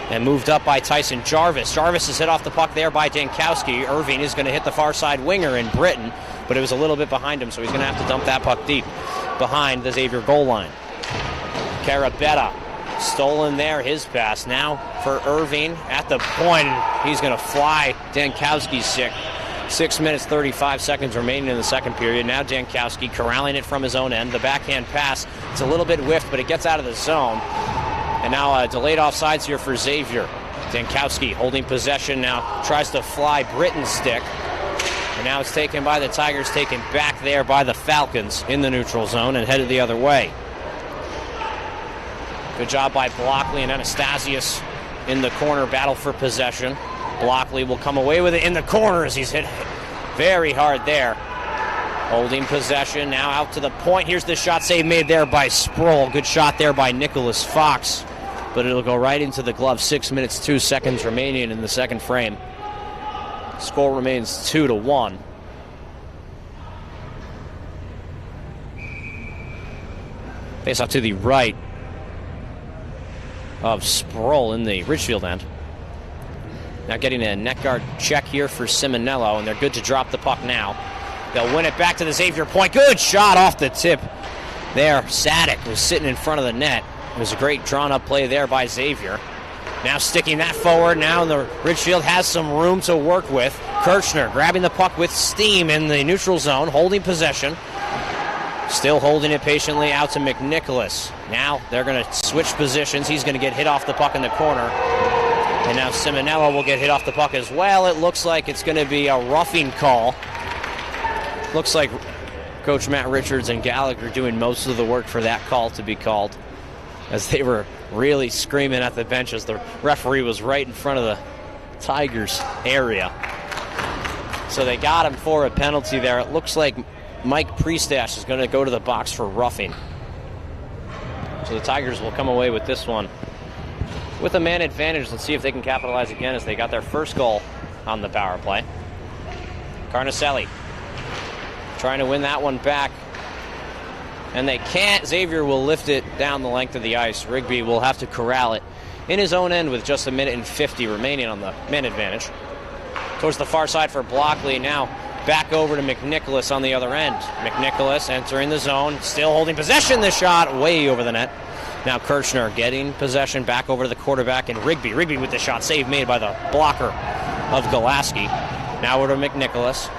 And moved up by Tyson Jarvis. Jarvis is hit off the puck there by Dankowski. Irving is going to hit the far side winger in Britain, but it was a little bit behind him, so he's going to have to dump that puck deep behind the Xavier goal line. Carabetta stolen there, his pass. Now for Irving at the point. He's going to fly Dankowski's stick. 6 minutes, 35 seconds remaining in the second period. Now Dankowski corralling it from his own end. The backhand pass, it's a little bit whiffed, but it gets out of the zone. And now delayed offsides here for Xavier. Dankowski holding possession now, tries to fly Britton's stick. And now it's taken by the Tigers, taken back there by the Falcons in the neutral zone and headed the other way. Good job by Blockley and Anastasius in the corner, battle for possession. Blockley will come away with it in the corner as he's hit very hard there. Holding possession, now out to the point. Here's the shot save made there by Sproul. Good shot there by Nicholas Fox, but it'll go right into the glove. 6 minutes, 2 seconds remaining in the second frame. Score remains 2-1. Face off to the right of Sproul in the Ridgefield end. Now getting a net guard check here for Simonello, and they're good to drop the puck now. They'll win it back to the Xavier point. Good shot off the tip there. Sadek was sitting in front of the net. It was a great drawn-up play there by Xavier. Now sticking that forward. Now the Ridgefield has some room to work with. Kirchner grabbing the puck with steam in the neutral zone, holding possession. Still holding it patiently out to McNicholas. Now they're going to switch positions. He's going to get hit off the puck in the corner. And now Simonello will get hit off the puck as well. It looks like it's going to be a roughing call. Looks like Coach Matt Richards and Gallagher doing most of the work for that call to be called, as they were really screaming at the bench as the referee was right in front of the Tigers area. So they got him for a penalty there. It looks like Mike Priestash is going to go to the box for roughing. So the Tigers will come away with this one with a man advantage. Let's see if they can capitalize again, as they got their first goal on the power play. Carnicelli trying to win that one back, and they can't. Xavier will lift it down the length of the ice. Rigby will have to corral it in his own end with just 1:50 remaining on the man advantage. Towards the far side for Blockley. Now back over to McNicholas on the other end. McNicholas entering the zone, still holding possession. The shot way over the net. Now Kirchner getting possession back over to the quarterback, and Rigby. Rigby with the shot save made by the blocker of Golaski. Now over to McNicholas.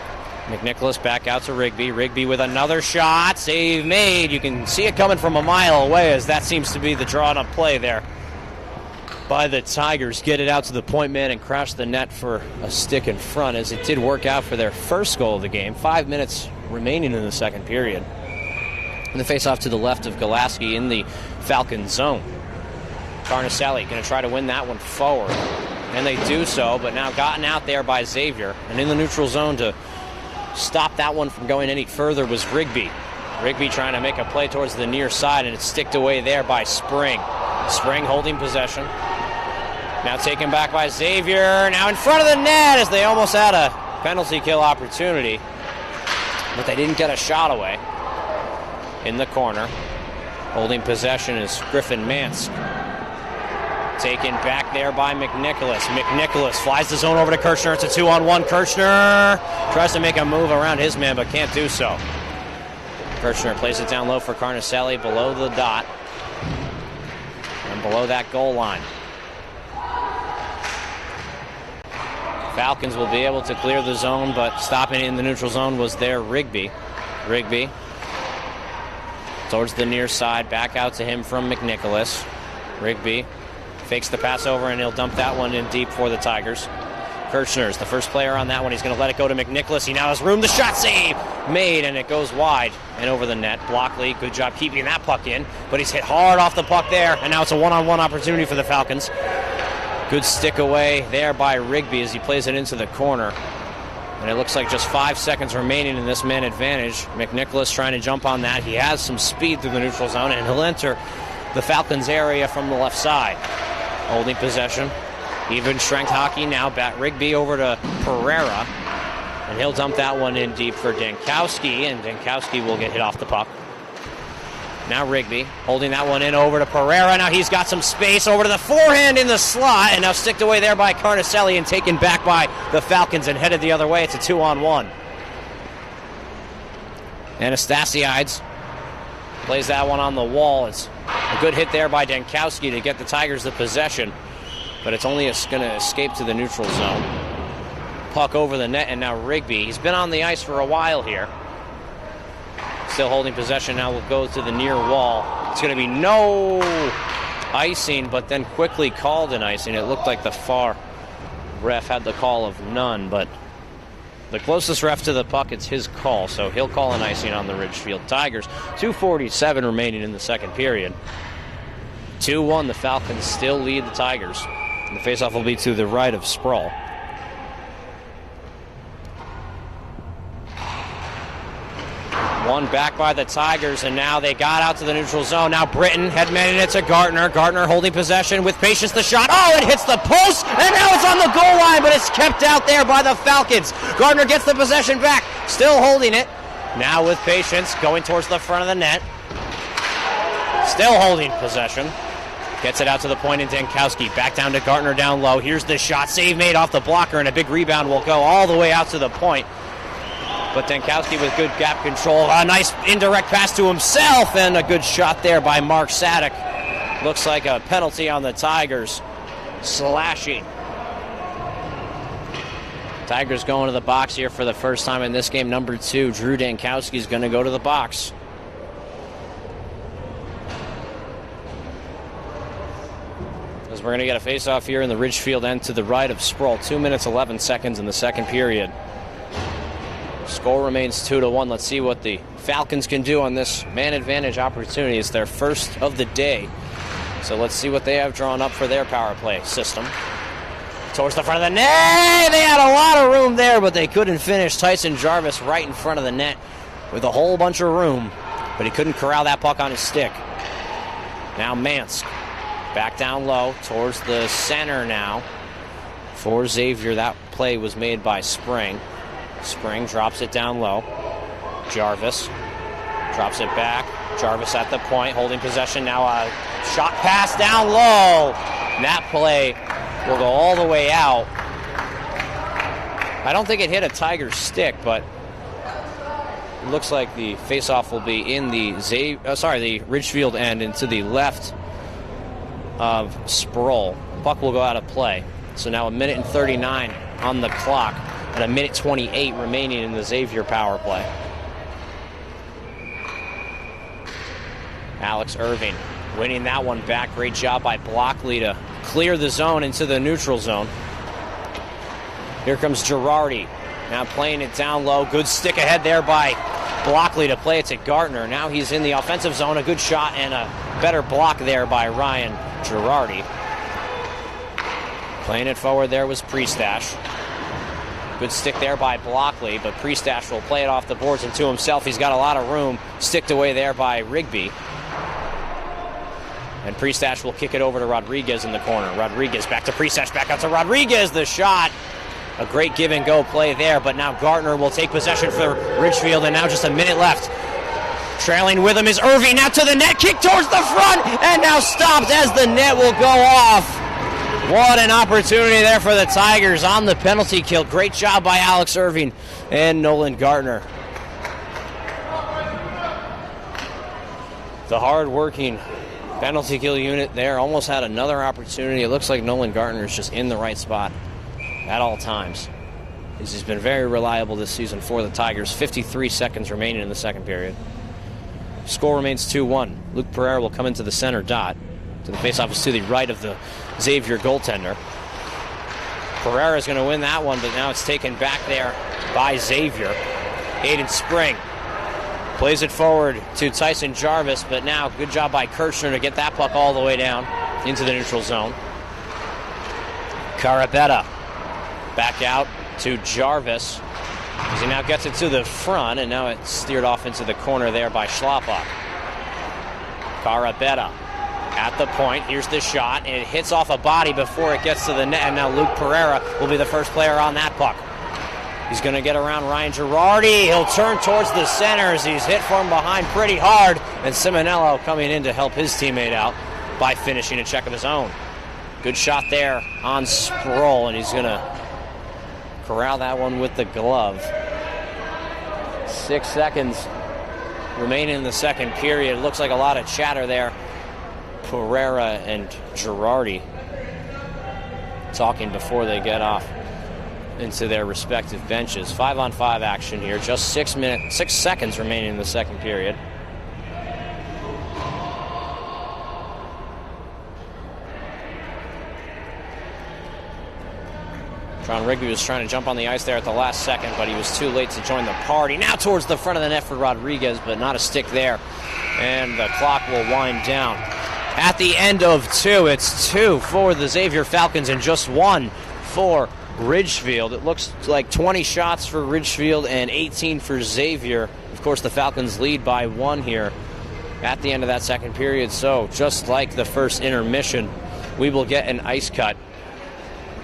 McNicholas back out to Rigby. Rigby with another shot. Save made. You can see it coming from a mile away, as that seems to be the drawn-up play there by the Tigers. Get it out to the point man and crash the net for a stick in front, as it did work out for their first goal of the game. 5 minutes remaining in the second period. And the face-off to the left of Golaski in the Falcon zone. Carnicelli going to try to win that one forward. And they do so, but now gotten out there by Xavier. And in the neutral zone to stop that one from going any further was Rigby. Rigby trying to make a play towards the near side, and it's sticked away there by Spring. Spring holding possession. Now taken back by Xavier. Now in front of the net, as they almost had a penalty kill opportunity. But they didn't get a shot away. In the corner. Holding possession is Griffin Mansk. Taken back there by McNicholas. McNicholas flies the zone over to Kirchner. It's a 2-on-1. Kirchner tries to make a move around his man, but can't do so. Kirchner plays it down low for Carnicelli below the dot. And below that goal line. Falcons will be able to clear the zone, but stopping in the neutral zone was there Rigby. Rigby towards the near side, back out to him from McNicholas. Rigby fakes the pass over, and he'll dump that one in deep for the Tigers. Kirchner's the first player on that one. He's going to let it go to McNicholas. He now has room. The shot save made, and it goes wide and over the net. Blockley, good job keeping that puck in, but he's hit hard off the puck there, and now it's a one-on-one opportunity for the Falcons. Good stick away there by Rigby as he plays it into the corner. And it looks like just 5 seconds remaining in this man advantage. McNicholas trying to jump on that. He has some speed through the neutral zone, and he'll enter the Falcons area from the left side. Holding possession. Even strength hockey now. Bat Rigby over to Pereira. And he'll dump that one in deep for Dankowski, and Dankowski will get hit off the puck. Now Rigby holding that one in over to Pereira. Now he's got some space over to the forehand in the slot, and now sticked away there by Carnicelli and taken back by the Falcons and headed the other way. It's a 2-on-1. Anastasiades plays that one on the wall. It's a good hit there by Dankowski to get the Tigers the possession, but it's only going to escape to the neutral zone. Puck over the net, and now Rigby. He's been on the ice for a while here. Still holding possession. Now will go to the near wall. It's going to be no icing, but then quickly called an icing. It looked like the far ref had the call of none, but the closest ref to the puck, it's his call, so he'll call an icing on the Ridgefield Tigers. 2:47 remaining in the second period. 2-1, the Falcons still lead the Tigers. And the faceoff will be to the right of Sproul. One back by the Tigers, and now they got out to the neutral zone. Now Britton headmanning it to Gartner. Gartner holding possession with patience. The shot. Oh, it hits the post, and now it's on the goal line, but it's kept out there by the Falcons. Gartner gets the possession back, still holding it. Now with patience, going towards the front of the net. Still holding possession. Gets it out to the point in Dankowski. Back down to Gartner down low. Here's the shot. Save made off the blocker, and a big rebound will go all the way out to the point. But Dankowski with good gap control. A nice indirect pass to himself, and a good shot there by Mark Sadek. Looks like a penalty on the Tigers. Slashing. Tigers going to the box here for the first time in this game. Number 2, Drew Dankowski is going to go to the box. As we're going to get a face-off here in the Ridgefield end to the right of Sproul. 2 minutes, 11 seconds in the second period. Score remains 2-1. Let's see what the Falcons can do on this man advantage opportunity. It's their first of the day. So let's see what they have drawn up for their power play system. Towards the front of the net. They had a lot of room there, but they couldn't finish. Tyson Jarvis right in front of the net with a whole bunch of room, but he couldn't corral that puck on his stick. Now Mansk back down low towards the center now for Xavier. That play was made by Spring. Spring drops it down low. Jarvis drops it back. Jarvis at the point, holding possession. Now a shot pass down low. And that play will go all the way out. I don't think it hit a Tiger stick, but it looks like the faceoff will be in the the Ridgefield end and to the left of Sproul. Puck will go out of play. So now 1 minute and 39 on the clock. and a minute 28 remaining in the Xavier power play. Alex Irving winning that one back. Great job by Blockley to clear the zone into the neutral zone. Here comes Girardi. Now playing it down low. Good stick ahead there by Blockley to play it to Gartner. Now he's in the offensive zone. A good shot and a better block there by Ryan Girardi. Playing it forward there was Priestash. Good stick there by Blockley, but Priestash will play it off the boards and to himself. He's got a lot of room. Sticked away there by Rigby. And Priestash will kick it over to Rodriguez in the corner. Rodriguez back to Priestash, back out to Rodriguez. The shot. A great give-and-go play there, but now Gartner will take possession for Ridgefield, and now just a minute left. Trailing with him is Irving, now to the net, kick towards the front, and now stopped as the net will go off. What an opportunity there for the Tigers on the penalty kill. Great job by Alex Irving and Nolan Gartner. The hard-working penalty kill unit there almost had another opportunity. It looks like Nolan Gartner is just in the right spot at all times. He's been very reliable this season for the Tigers. 53 seconds remaining in the second period. Score remains 2-1. Luke Pereira will come into the center dot. To the faceoff is to the right of the Xavier goaltender. Pereira is going to win that one, but now it's taken back there by Xavier. Aiden Spring plays it forward to Tyson Jarvis, but now good job by Kirchner to get that puck all the way down into the neutral zone. Carabetta back out to Jarvis as he now gets it to the front, and now it's steered off into the corner there by Schlappak. Carabetta at the point. Here's the shot, and it hits off a body before it gets to the net, and now Luke Pereira will be the first player on that puck. He's going to get around Ryan Girardi. He'll turn towards the center as he's hit from behind pretty hard, and Simonello coming in to help his teammate out by finishing a check of his own. Good shot there on Sproul, and he's going to corral that one with the glove. 6 seconds remaining in the second period. Looks like a lot of chatter there. Pereira and Girardi talking before they get off into their respective benches. 5-on-5 action here. Just 6 seconds remaining in the second period. John Rigby was trying to jump on the ice there at the last second, but he was too late to join the party. Now towards the front of the net for Rodriguez, but not a stick there. And the clock will wind down. At the end of 2, it's 2 for the Xavier Falcons and just 1 for Ridgefield. It looks like 20 shots for Ridgefield and 18 for Xavier. Of course, the Falcons lead by 1 here at the end of that second period. So just like the first intermission, we will get an ice cut.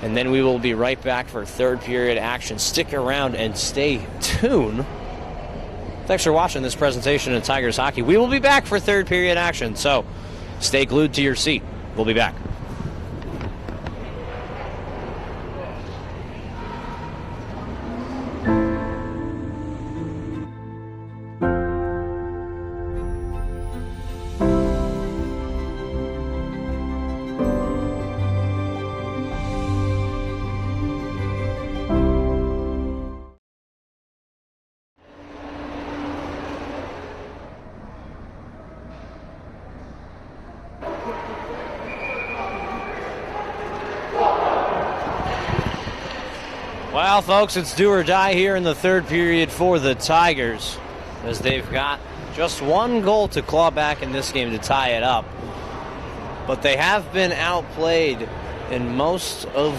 And then we will be right back for third period action. Stick around and stay tuned. Thanks for watching this presentation of Tigers Hockey. We will be back for third period action, so stay glued to your seat. We'll be back. Well, folks, it's do or die here in the third period for the Tigers, as they've got just 1 goal to claw back in this game to tie it up. But they have been outplayed in most of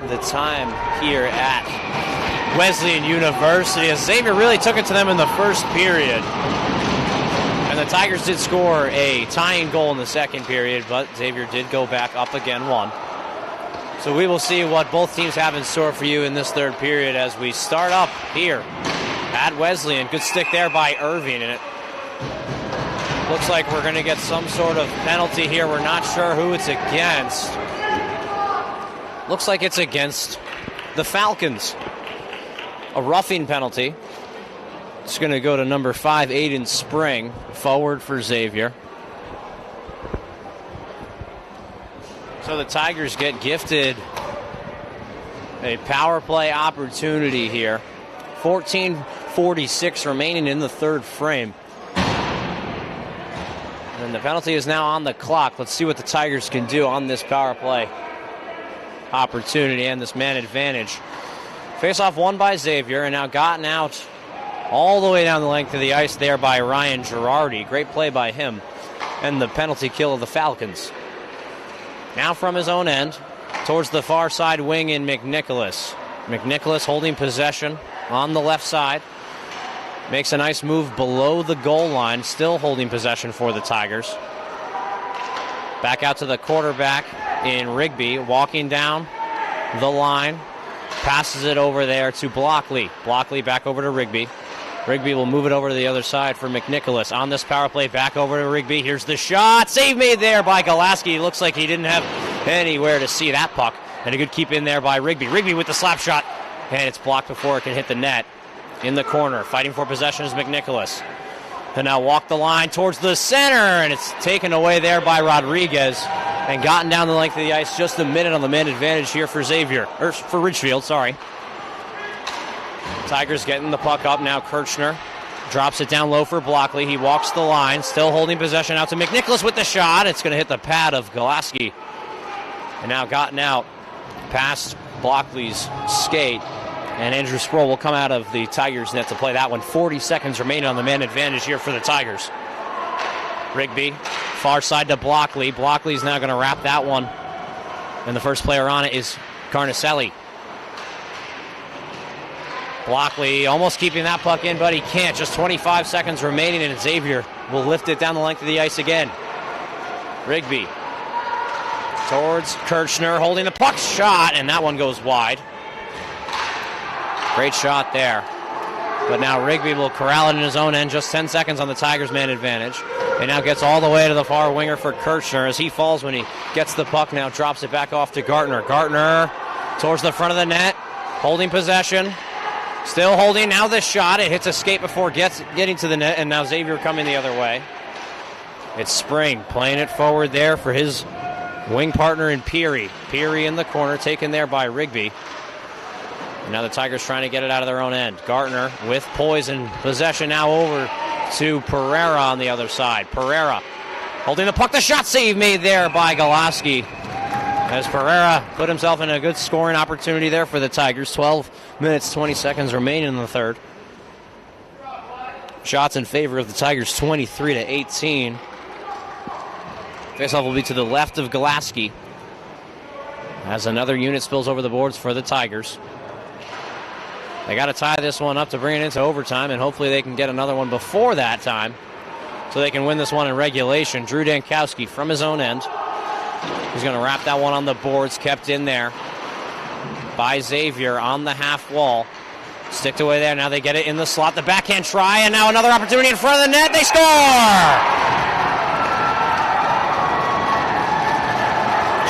the time here at Wesleyan University, as Xavier really took it to them in the first period. And the Tigers did score a tying goal in the second period, but Xavier did go back up again 1. So we will see what both teams have in store for you in this third period as we start up here at Wesleyan. Good stick there by Irving, and it looks like we're going to get some sort of penalty here. We're not sure who it's against. Looks like it's against the Falcons. A roughing penalty. It's going to go to number 5, Aiden Spring, forward for Xavier. So the Tigers get gifted a power play opportunity here. 14:46 remaining in the third frame. And the penalty is now on the clock. Let's see what the Tigers can do on this power play opportunity and this man advantage. Face-off won by Xavier, and now gotten out all the way down the length of the ice there by Ryan Girardi. Great play by him. And the penalty kill of the Falcons. Now from his own end, towards the far side wing in McNicholas. McNicholas holding possession on the left side. Makes a nice move below the goal line, still holding possession for the Tigers. Back out to the quarterback in Rigby, walking down the line. Passes it over there to Blockley. Blockley back over to Rigby. Rigby will move it over to the other side for McNicholas. On this power play, back over to Rigby. Here's the shot. Save made there by Golaski. Looks like he didn't have anywhere to see that puck. And a good keep in there by Rigby. Rigby with the slap shot. And it's blocked before it can hit the net. In the corner, fighting for possession is McNicholas. And now walk the line towards the center. And it's taken away there by Rodriguez. And gotten down the length of the ice. Just a minute on the man advantage here for Xavier. Or for Ridgefield, sorry. Tigers getting the puck up now. Kirchner drops it down low for Blockley. He walks the line, still holding possession out to McNicholas with the shot. It's going to hit the pad of Golaski. And now gotten out past Blockley's skate. And Andrew Sproul will come out of the Tigers net to play that one. 40 seconds remaining on the man advantage here for the Tigers. Rigby, far side to Blockley. Blockley's now going to wrap that one. And the first player on it is Carnicelli. Blockley almost keeping that puck in, but he can't. Just 25 seconds remaining, and Xavier will lift it down the length of the ice again. Rigby towards Kirchner, holding the puck, shot, and that one goes wide. Great shot there. But now Rigby will corral it in his own end. Just 10 seconds on the Tigers' man advantage. And now gets all the way to the far winger for Kirchner as he falls when he gets the puck. Now drops it back off to Gartner. Gartner towards the front of the net, holding possession. Still holding, now this shot. It hits a skate before getting to the net, and now Xavier coming the other way. It's Spring playing it forward there for his wing partner in Peary. Peary in the corner, taken there by Rigby. And now the Tigers trying to get it out of their own end. Gartner with poise and possession now over to Pereira on the other side. Pereira holding the puck. The shot save made there by Golaski. As Pereira put himself in a good scoring opportunity there for the Tigers. 12 minutes, 20 seconds remaining in the third. Shots in favor of the Tigers, 23-18. Faceoff will be to the left of Golaski as another unit spills over the boards for the Tigers. They got to tie this one up to bring it into overtime, and hopefully they can get another one before that time so they can win this one in regulation. Drew Dankowski from his own end. He's going to wrap that one on the boards, kept in there by Xavier on the half wall. Sticked away there, now they get it in the slot. The backhand try, and now another opportunity in front of the net. They score!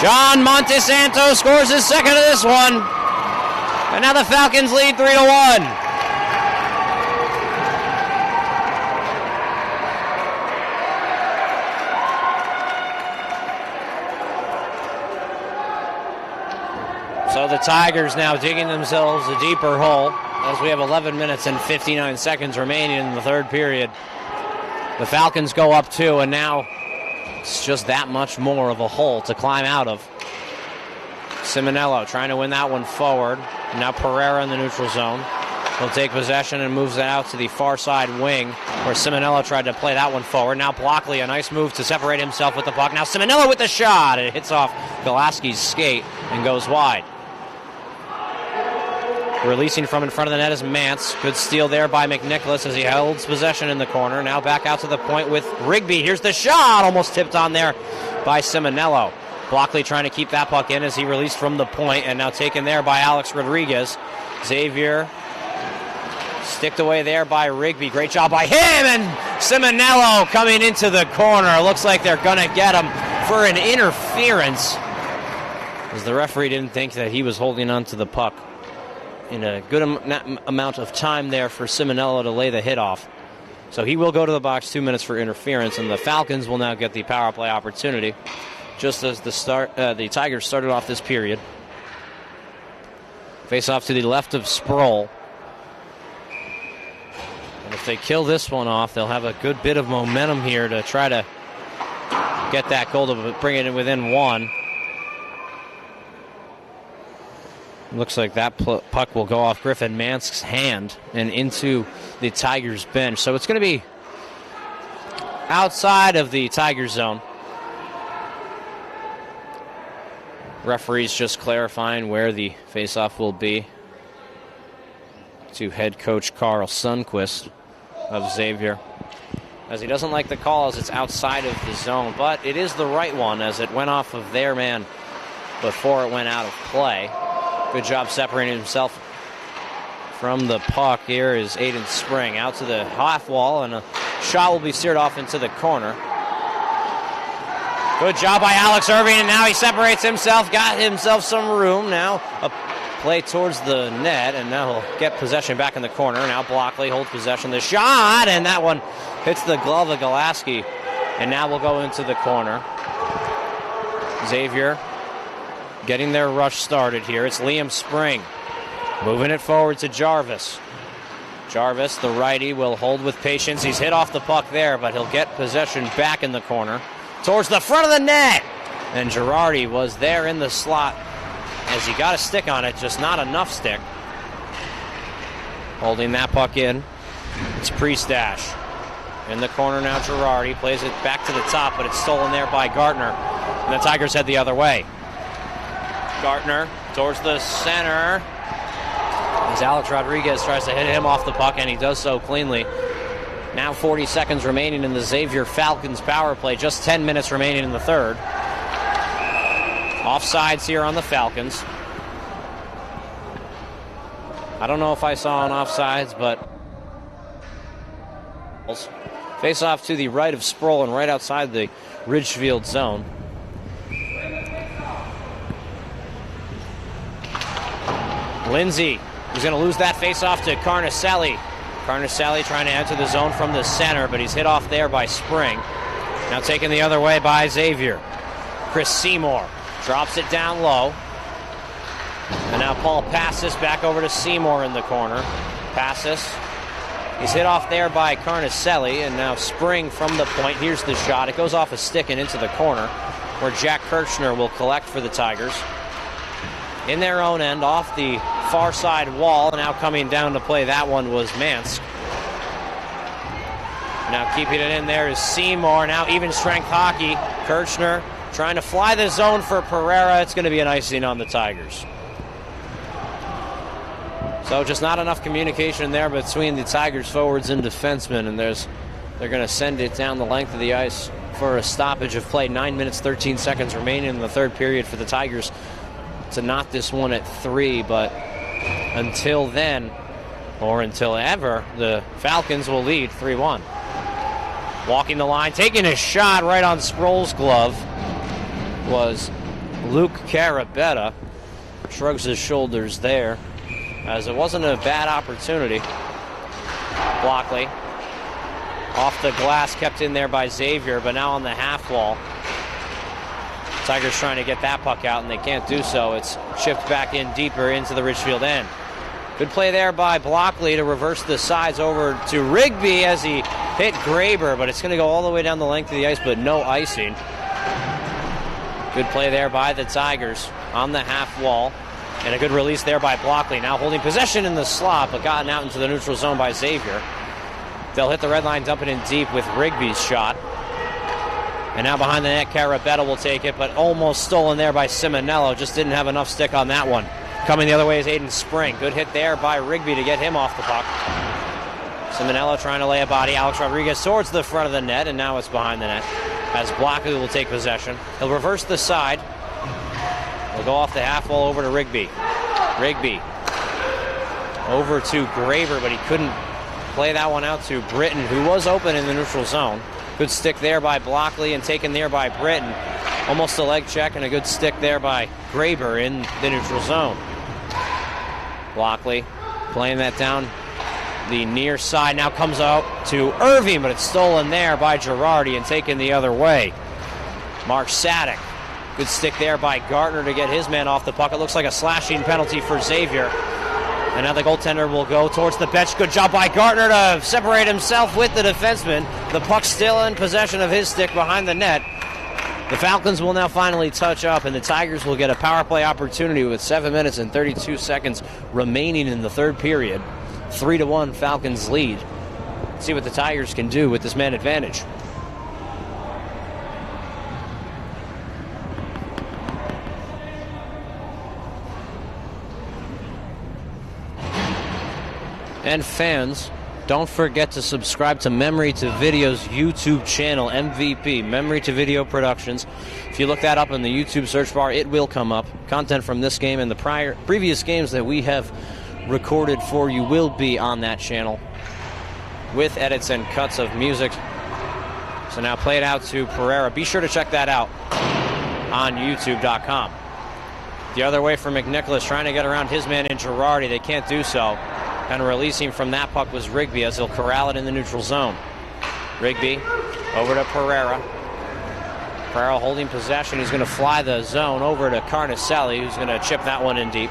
John Montesanto scores his second of this one. And now the Falcons lead 3-1. So the Tigers now digging themselves a deeper hole as we have 11 minutes and 59 seconds remaining in the third period. The Falcons go up 2, and now it's just that much more of a hole to climb out of. Simonello trying to win that one forward. Now Pereira in the neutral zone. He'll take possession and moves it out to the far side wing where Simonello tried to play that one forward. Now Blockley, a nice move to separate himself with the puck. Now Simonello with the shot. It hits off Golaski's skate and goes wide. Releasing from in front of the net is Mance. Good steal there by McNicholas as he holds possession in the corner. Now back out to the point with Rigby. Here's the shot. Almost tipped on there by Simonello. Blockley trying to keep that puck in as he released from the point, and now taken there by Alex Rodriguez. Xavier sticked away there by Rigby. Great job by him, and Simonello coming into the corner. Looks like they're going to get him for an interference, as the referee didn't think that he was holding on to the puck in a good amount of time there for Simonello to lay the hit off. So he will go to the box, 2 minutes for interference, and the Falcons will now get the power play opportunity, just as the Tigers started off this period. Face off to the left of Sproul. And if they kill this one off, they'll have a good bit of momentum here to try to get that goal to bring it in within one. Looks like that puck will go off Griffin Mansk's hand and into the Tigers bench. So it's going to be outside of the Tigers zone. Referees just clarifying where the faceoff will be to head coach Carl Sundquist of Xavier. As he doesn't like the call as it's outside of the zone, but it is the right one as it went off of their man before it went out of play. Good job separating himself from the puck. Here is Aiden Spring out to the half wall, and a shot will be steered off into the corner. Good job by Alex Irving, and now he separates himself, got himself some room. Now a play towards the net, and now he'll get possession back in the corner. Now Blockley holds possession. The shot, and that one hits the glove of Golaski, and now we'll go into the corner. Xavier getting their rush started here. It's Liam Spring moving it forward to Jarvis. Jarvis, the righty, will hold with patience. He's hit off the puck there, but he'll get possession back in the corner towards the front of the net. And Girardi was there in the slot as he got a stick on it, just not enough stick. Holding that puck in, it's Priestash. In the corner now, Girardi plays it back to the top, but it's stolen there by Gartner. And the Tigers head the other way. Gartner towards the center as Alex Rodriguez tries to hit him off the puck, and he does so cleanly. Now 40 seconds remaining in the Xavier Falcons power play. Just 10 minutes remaining in the third. Offsides here on the Falcons. I don't know if I saw an offsides, but face off to the right of Sproul and right outside the Ridgefield zone. Lindsay is going to lose that face-off to Carnicelli. Carnicelli trying to enter the zone from the center, but he's hit off there by Spring. Now taken the other way by Xavier. Chris Seymour drops it down low. And now Paul Passis back over to Seymour in the corner. Passis, he's hit off there by Carnicelli, and now Spring from the point. Here's the shot. It goes off a stick and into the corner, where Jack Kirchner will collect for the Tigers. In their own end, off the far side wall, and now coming down to play that one was Mansk. Now keeping it in there is Seymour. Now even strength hockey. Kirchner trying to fly the zone for Pereira. It's going to be an icing on the Tigers. So just not enough communication there between the Tigers forwards and defensemen, and they're going to send it down the length of the ice for a stoppage of play. 9 minutes, 13 seconds remaining in the third period for the Tigers to knot this one at 3, but until then, or until ever, the Falcons will lead 3-1. Walking the line, taking a shot right on Sproul's glove was Luke Carabetta. Shrugs his shoulders there, as it wasn't a bad opportunity. Blockley off the glass, kept in there by Xavier, but now on the half wall. Tigers trying to get that puck out, and they can't do so. It's chipped back in deeper into the Ridgefield end. Good play there by Blockley to reverse the sides over to Rigby as he hit Graber, but it's going to go all the way down the length of the ice, but no icing. Good play there by the Tigers on the half wall, and a good release there by Blockley. Now holding possession in the slot, but gotten out into the neutral zone by Xavier. They'll hit the red line, dump it in deep with Rigby's shot. And now behind the net, Carabetta will take it, but almost stolen there by Simonello. Just didn't have enough stick on that one. Coming the other way is Aiden Spring. Good hit there by Rigby to get him off the puck. Simonello trying to lay a body. Alex Rodriguez towards the front of the net, and now it's behind the net as Blockley will take possession. He'll reverse the side. He'll go off the half wall over to Rigby. Rigby over to Graber, but he couldn't play that one out to Britton, who was open in the neutral zone. Good stick there by Blockley and taken there by Britton. Almost a leg check and a good stick there by Graber in the neutral zone. Blockley playing that down the near side. Now comes out to Irving, but it's stolen there by Girardi and taken the other way. Mark Sadek Good stick there by Gartner to get his man off the puck. It looks like a slashing penalty for Xavier. And now the goaltender will go towards the bench. Good job by Gartner to separate himself with the defenseman. The puck still in possession of his stick behind the net. The Falcons will now finally touch up, and the Tigers will get a power play opportunity with 7 minutes and 32 seconds remaining in the third period. 3-1 Falcons lead. Let's see what the Tigers can do with this man advantage. And fans, don't forget to subscribe to Memory to Video's YouTube channel, MVP, Memory to Video Productions. If you look that up in the YouTube search bar, it will come up. Content from this game and the previous games that we have recorded for you will be on that channel with edits and cuts of music. So now play it out to Pereira. Be sure to check that out on YouTube.com. The other way for McNicholas, trying to get around his man in Girardi. They can't do so. And releasing from that puck was Rigby as he'll corral it in the neutral zone. Rigby over to Pereira. Pereira holding possession. He's going to fly the zone over to Carnicelli, who's going to chip that one in deep.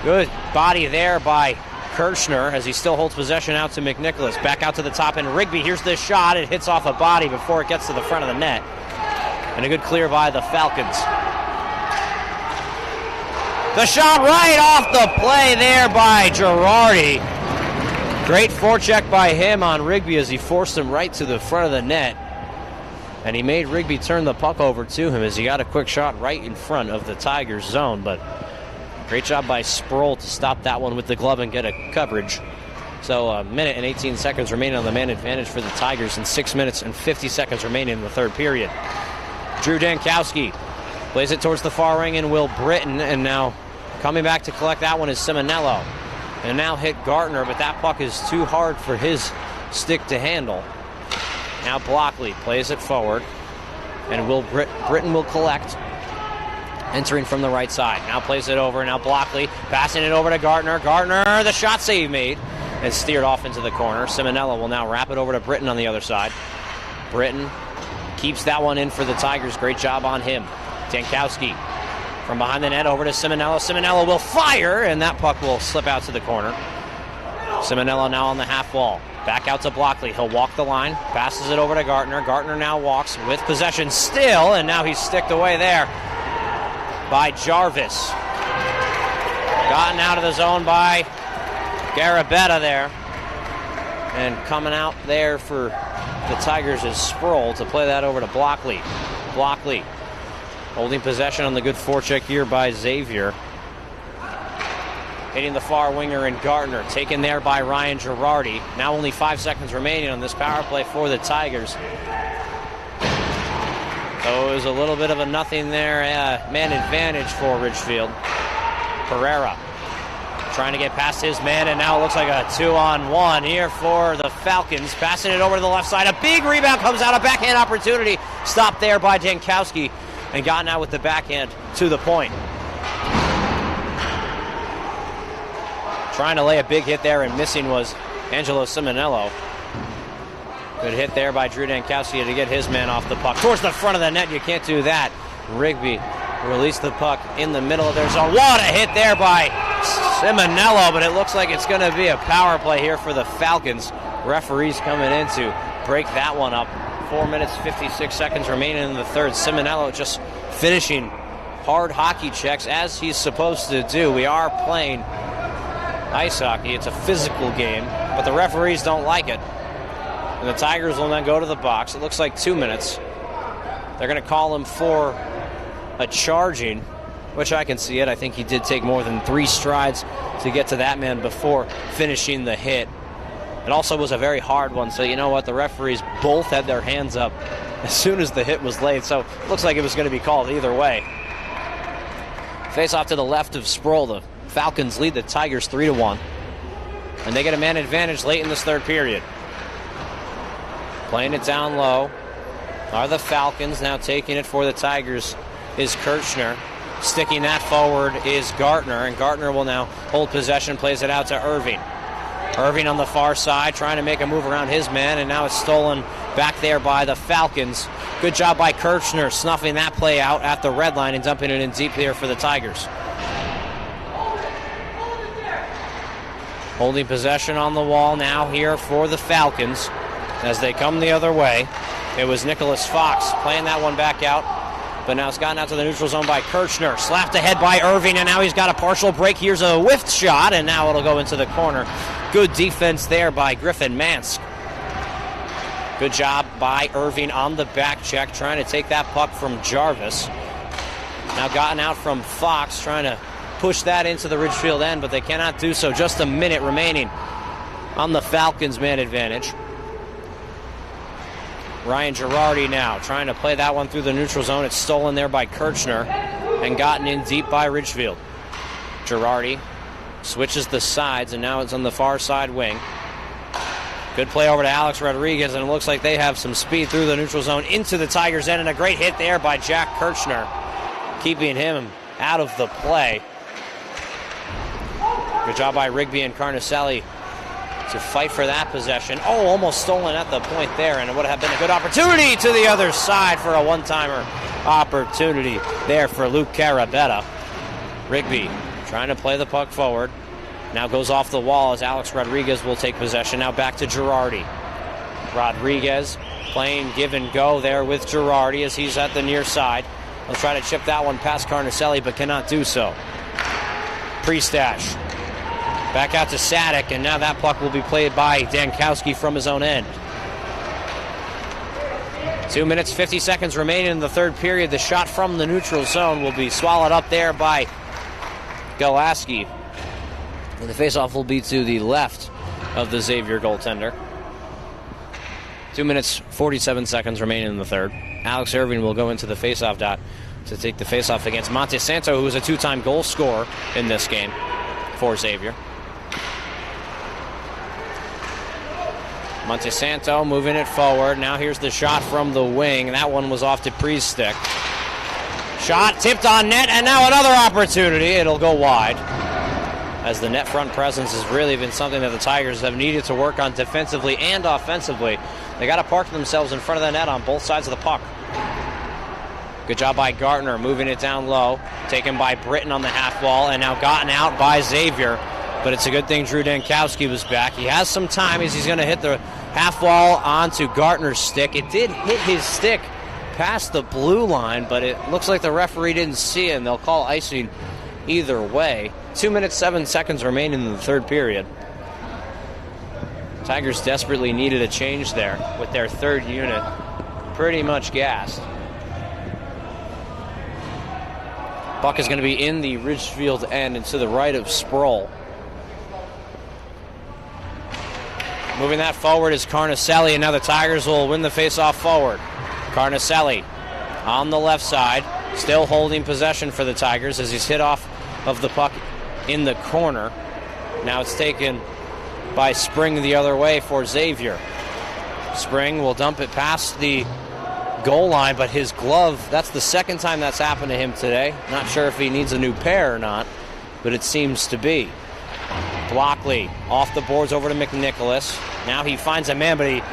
Good body there by Kirchner as he still holds possession out to McNicholas. Back out to the top, and Rigby, here's the shot. It hits off a body before it gets to the front of the net. And a good clear by the Falcons. The shot right off the play there by Girardi. Great forecheck by him on Rigby as he forced him right to the front of the net. And he made Rigby turn the puck over to him as he got a quick shot right in front of the Tigers' zone. But great job by Sproul to stop that one with the glove and get a coverage. So a minute and 18 seconds remaining on the man advantage for the Tigers and 6 minutes and 50 seconds remaining in the third period. Drew Dankowski plays it towards the far ring and Will Britton, and now coming back to collect that one is Simonello. And now hit Gartner, but that puck is too hard for his stick to handle. Now Blockley plays it forward, and Britton will collect, entering from the right side. Now plays it over, now Blockley passing it over to Gartner. Gartner, the shot save made, and steered off into the corner. Simonello will now wrap it over to Britton on the other side. Britton keeps that one in for the Tigers. Great job on him. Dankowski from behind the net over to Simonello. Simonello will fire, and that puck will slip out to the corner. Simonello now on the half wall. Back out to Blockley. He'll walk the line. Passes it over to Gartner. Gartner now walks with possession still, and now he's sticked away there by Jarvis. Gotten out of the zone by Garabetta there. And coming out there for the Tigers is Sproul to play that over to Blockley. Blockley holding possession on the good forecheck here by Xavier. Hitting the far winger in Gartner. Taken there by Ryan Girardi. Now only 5 seconds remaining on this power play for the Tigers. So it was a little bit of a nothing there. Man advantage for Ridgefield. Pereira trying to get past his man, and now it looks like a 2-on-1 here for the Falcons. Passing it over to the left side. A big rebound comes out. A backhand opportunity. Stopped there by Dankowski, and gotten out with the backhand to the point. Trying to lay a big hit there, and missing was Angelo Simonello. Good hit there by Drew Dankowski to get his man off the puck. Towards the front of the net, you can't do that. Rigby released the puck in the middle of their zone. What a hit there by Simonello, but it looks like it's going to be a power play here for the Falcons. Referees coming in to break that one up. 4 minutes, 56 seconds remaining in the third. Simonello just finishing hard hockey checks as he's supposed to do. We are playing ice hockey. It's a physical game, but the referees don't like it. And the Tigers will then go to the box. It looks like 2 minutes. They're going to call him for a charging, which I can see it. I think he did take more than 3 strides to get to that man before finishing the hit. It also was a very hard one, so you know what? The referees both had their hands up as soon as the hit was laid, so it looks like it was going to be called either way. Face off to the left of Sproul. The Falcons lead the Tigers 3-1, and they get a man advantage late in this third period. Playing it down low are the Falcons. Now taking it for the Tigers is Kirchner. Sticking that forward is Gartner, and Gartner will now hold possession, plays it out to Irving. Irving on the far side trying to make a move around his man, and now it's stolen back there by the Falcons. Good job by Kirchner snuffing that play out at the red line and dumping it in deep here for the Tigers. Holding possession on the wall now here for the Falcons as they come the other way. It was Nicholas Fox playing that one back out, but now it's gotten out to the neutral zone by Kirchner. Slapped ahead by Irving, and now he's got a partial break. Here's a whiffed shot, and now it'll go into the corner. Good defense there by Griffin Mansk. Good job by Irving on the back check, trying to take that puck from Jarvis. Now gotten out from Fox, trying to push that into the Ridgefield end, but they cannot do so. Just a minute remaining on the Falcons' man advantage. Ryan Girardi now trying to play that one through the neutral zone. It's stolen there by Kirchner and gotten in deep by Ridgefield. Girardi switches the sides, and now it's on the far side wing. Good play over to Alex Rodriguez, and it looks like they have some speed through the neutral zone into the Tigers' end, and a great hit there by Jack Kirchner, keeping him out of the play. Good job by Rigby and Carnicelli to fight for that possession. Oh, almost stolen at the point there, and it would have been a good opportunity to the other side for a one-timer opportunity there for Luke Carabetta. Rigby trying to play the puck forward. Now goes off the wall as Alex Rodriguez will take possession. Now back to Girardi. Rodriguez playing give and go there with Girardi as he's at the near side. He'll try to chip that one past Carnicelli, but cannot do so. Pristash back out to Sadek, and now that puck will be played by Dankowski from his own end. 2 minutes, 50 seconds remaining in the third period. The shot from the neutral zone will be swallowed up there by Golaski. And the faceoff will be to the left of the Xavier goaltender. 2 minutes, 47 seconds remaining in the third. Alex Irving will go into the faceoff dot to take the faceoff against Montesanto, who is a two-time goal scorer in this game for Xavier. Montesanto moving it forward. Now here's the shot from the wing. That one was off Dupree's stick. Shot tipped on net, and now another opportunity. It'll go wide, as the net front presence has really been something that the Tigers have needed to work on defensively and offensively. They got to park themselves in front of the net on both sides of the puck. Good job by Gartner moving it down low. Taken by Britton on the half wall, and now gotten out by Xavier. But it's a good thing Drew Dankowski was back. He has some time as he's going to hit the half wall onto Gartner's stick. It did hit his stick past the blue line, but it looks like the referee didn't see it, and they'll call icing either way. 2 minutes, 7 seconds remaining in the third period. Tigers desperately needed a change there with their third unit pretty much gassed. Puck is going to be in the Ridgefield end and to the right of Sproul. Moving that forward is Carnicelli, and now the Tigers will win the faceoff forward. Carnicelli on the left side, still holding possession for the Tigers as he's hit off of the puck in the corner. Now it's taken by Spring the other way for Xavier. Spring will dump it past the goal line, but his glove, that's the second time that's happened to him today. Not sure if he needs a new pair or not, but it seems to be. Blockley off the boards over to McNicholas. Now he finds a man, but he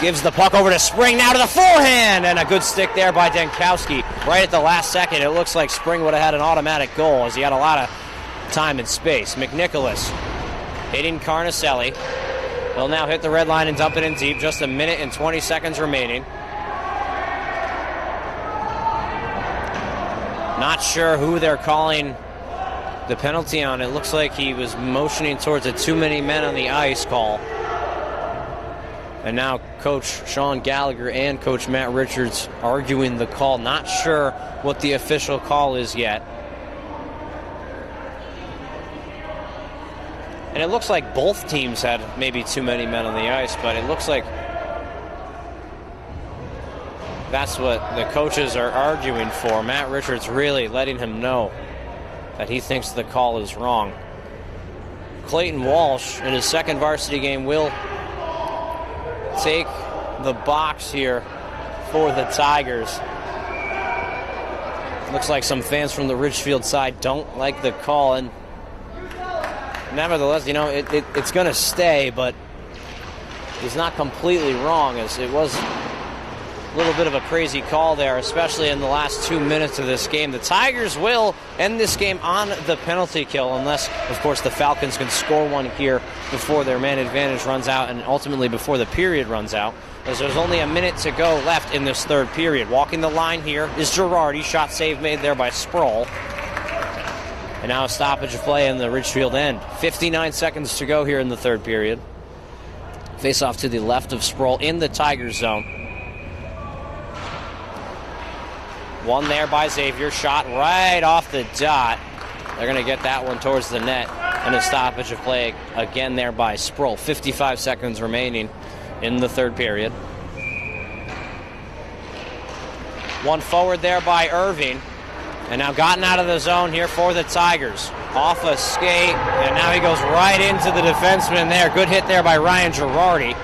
gives the puck over to Spring, now to the forehand, and a good stick there by Dankowski. Right at the last second, it looks like Spring would have had an automatic goal as he had a lot of time and space. McNicholas hitting Carnicelli. He'll now hit the red line and dump it in deep. Just a minute and 20 seconds remaining. Not sure who they're calling the penalty on. It looks like he was motioning towards a too many men on the ice call. And now Coach Sean Gallagher and Coach Matt Richards arguing the call. Not sure what the official call is yet. And it looks like both teams had maybe too many men on the ice, but it looks like that's what the coaches are arguing for. Matt Richards really letting him know that he thinks the call is wrong. Clayton Walsh, in his second varsity game, will take the box here for the Tigers. Looks like some fans from the Ridgefield side don't like the call, and nevertheless, it's going to stay, but he's not completely wrong, as it was a little bit of a crazy call there, especially in the last 2 minutes of this game. The Tigers will end this game on the penalty kill, unless, of course, the Falcons can score one here before their man advantage runs out and ultimately before the period runs out, as there's only a minute to go left in this third period. Walking the line here is Girardi. Shot save made there by Sproul. And now a stoppage of play in the Ridgefield end. 59 seconds to go here in the third period. Face off to the left of Sproul in the Tigers zone. One there by Xavier. Shot right off the dot. They're going to get that one towards the net. And a stoppage of play again there by Sproul. 55 seconds remaining in the third period. One forward there by Irving. And now gotten out of the zone here for the Tigers. Off a skate, and now he goes right into the defenseman there. Good hit there by Ryan Girardi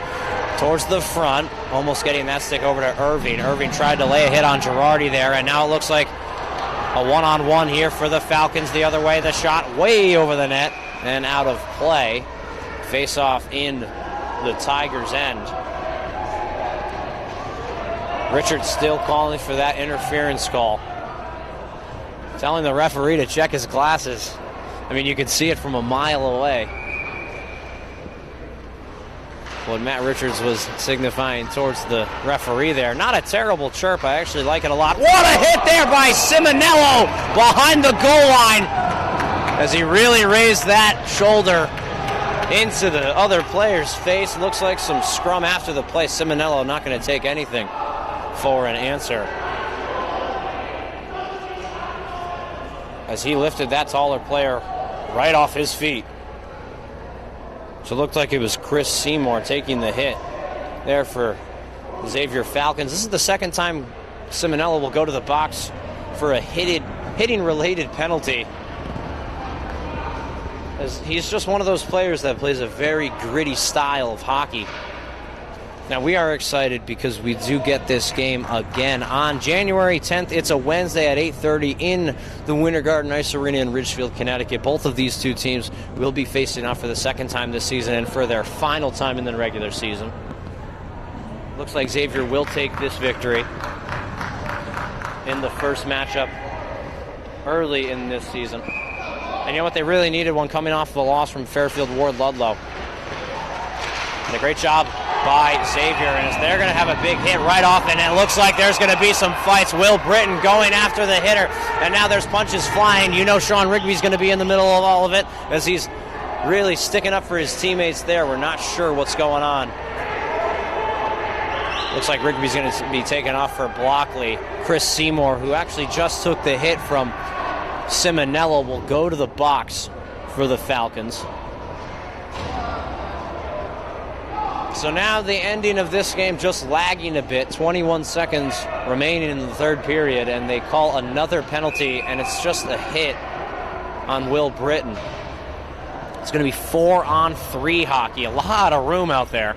towards the front. Almost getting that stick over to Irving. Irving tried to lay a hit on Girardi there, and now it looks like a one-on-one here for the Falcons the other way. The shot way over the net and out of play. Face-off in the Tigers' end. Richards still calling for that interference call. Telling the referee to check his glasses. I mean, you could see it from a mile away. What Matt Richards was signifying towards the referee there. Not a terrible chirp. I actually like it a lot. What a hit there by Simonello behind the goal line as he really raised that shoulder into the other player's face. Looks like some scrum after the play. Simonello not going to take anything for an answer, as he lifted that taller player right off his feet. So it looked like it was Chris Seymour taking the hit there for Xavier Falcons. This is the second time Simonello will go to the box for a hitting-related penalty, as he's just one of those players that plays a very gritty style of hockey. Now, we are excited because we do get this game again on January 10th. It's a Wednesday at 8:30 in the Winter Garden Ice Arena in Ridgefield, Connecticut. Both of these two teams will be facing off for the second time this season and for their final time in the regular season. Looks like Xavier will take this victory in the first matchup early in this season. And you know what? They really needed one coming off of a loss from Fairfield Ward Ludlow. And a great job by Xavier, and they're going to have a big hit right off, and it looks like there's going to be some fights. Will Britton going after the hitter, and now there's punches flying. You know Sean Rigby's going to be in the middle of all of it, as he's really sticking up for his teammates there. We're not sure what's going on. Looks like Rigby's going to be taken off for Blockley. Chris Seymour, who actually just took the hit from Simonello, will go to the box for the Falcons. So now the ending of this game just lagging a bit. 21 seconds remaining in the third period, and they call another penalty, and it's just a hit on Will Britton. It's going to be 4-on-3 hockey. A lot of room out there.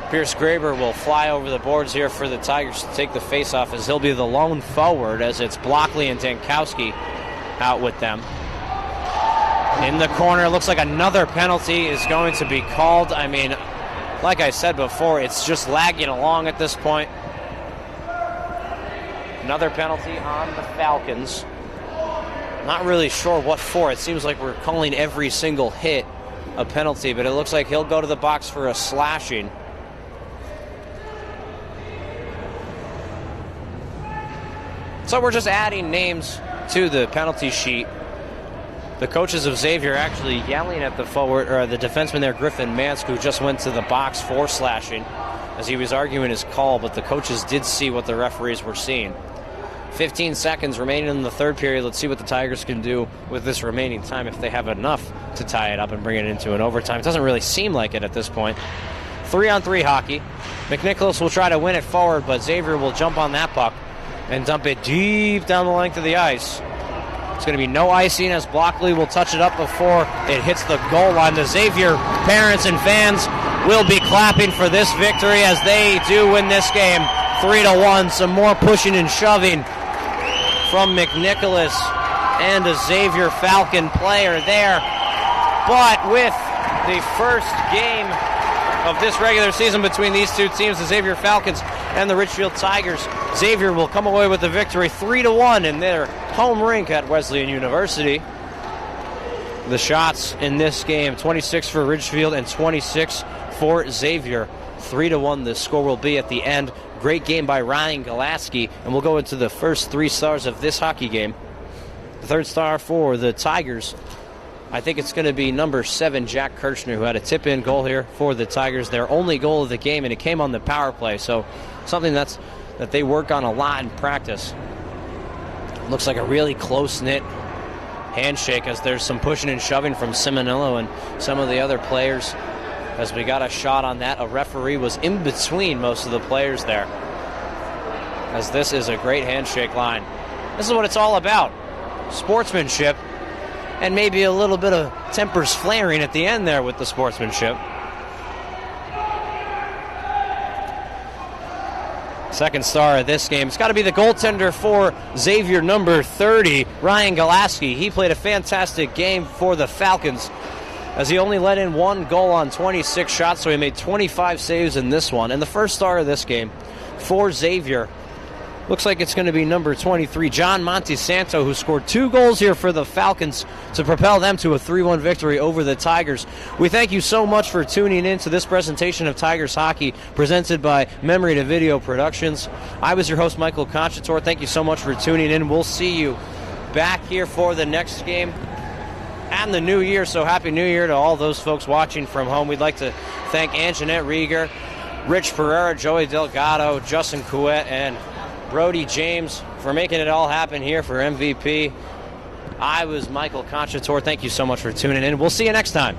Pierce Graber will fly over the boards here for the Tigers to take the faceoff, as he'll be the lone forward, as it's Blockley and Dankowski out with them. In the corner, looks like another penalty is going to be called. I mean, like I said before, it's just lagging along at this point. Another penalty on the Falcons. Not really sure what for. It seems like we're calling every single hit a penalty, but it looks like he'll go to the box for a slashing. So we're just adding names to the penalty sheet. The coaches of Xavier actually yelling at the forward, or the defenseman there, Griffin Mansk, who just went to the box for slashing, as he was arguing his call, but the coaches did see what the referees were seeing. 15 seconds remaining in the third period. Let's see what the Tigers can do with this remaining time, if they have enough to tie it up and bring it into an overtime. It doesn't really seem like it at this point. 3-on-3 hockey. McNicholas will try to win it forward, but Xavier will jump on that puck and dump it deep down the length of the ice. It's going to be no icing, as Blockley will touch it up before it hits the goal line. The Xavier parents and fans will be clapping for this victory, as they do win this game 3-1. Some more pushing and shoving from McNicholas and a Xavier Falcon player there. But with the first game of this regular season between these two teams, the Xavier Falcons and the Ridgefield Tigers, Xavier will come away with the victory 3-1 in their home rink at Wesleyan University. The shots in this game, 26 for Ridgefield and 26 for Xavier. 3-1 the score will be at the end. Great game by Ryan Galaski, and we'll go into the first 3 stars of this hockey game. The third star for the Tigers, I think it's going to be number 7, Jack Kirchner, who had a tip-in goal here for the Tigers. Their only goal of the game, and it came on the power play, so something that they work on a lot in practice. Looks like a really close-knit handshake as there's some pushing and shoving from Simonillo and some of the other players. As we got a shot on that, a referee was in between most of the players there. As this is a great handshake line. This is what it's all about. Sportsmanship, and maybe a little bit of tempers flaring at the end there with the sportsmanship. Second star of this game, it's got to be the goaltender for Xavier, number 30, Ryan Galaski. He played a fantastic game for the Falcons, as he only let in 1 goal on 26 shots, so he made 25 saves in this one. And the first star of this game for Xavier, looks like it's going to be number 23, John Montesanto, who scored 2 goals here for the Falcons to propel them to a 3-1 victory over the Tigers. We thank you so much for tuning in to this presentation of Tigers Hockey, presented by Memory to Video Productions. I was your host, Michael Conciatore. Thank you so much for tuning in. We'll see you back here for the next game and the new year, so Happy New Year to all those folks watching from home. We'd like to thank Anjanette Rieger, Rich Pereira, Joey Delgado, Justin Couette, and Brody James for making it all happen here for MVP. I was Michael Conciatore. Thank you so much for tuning in. We'll see you next time.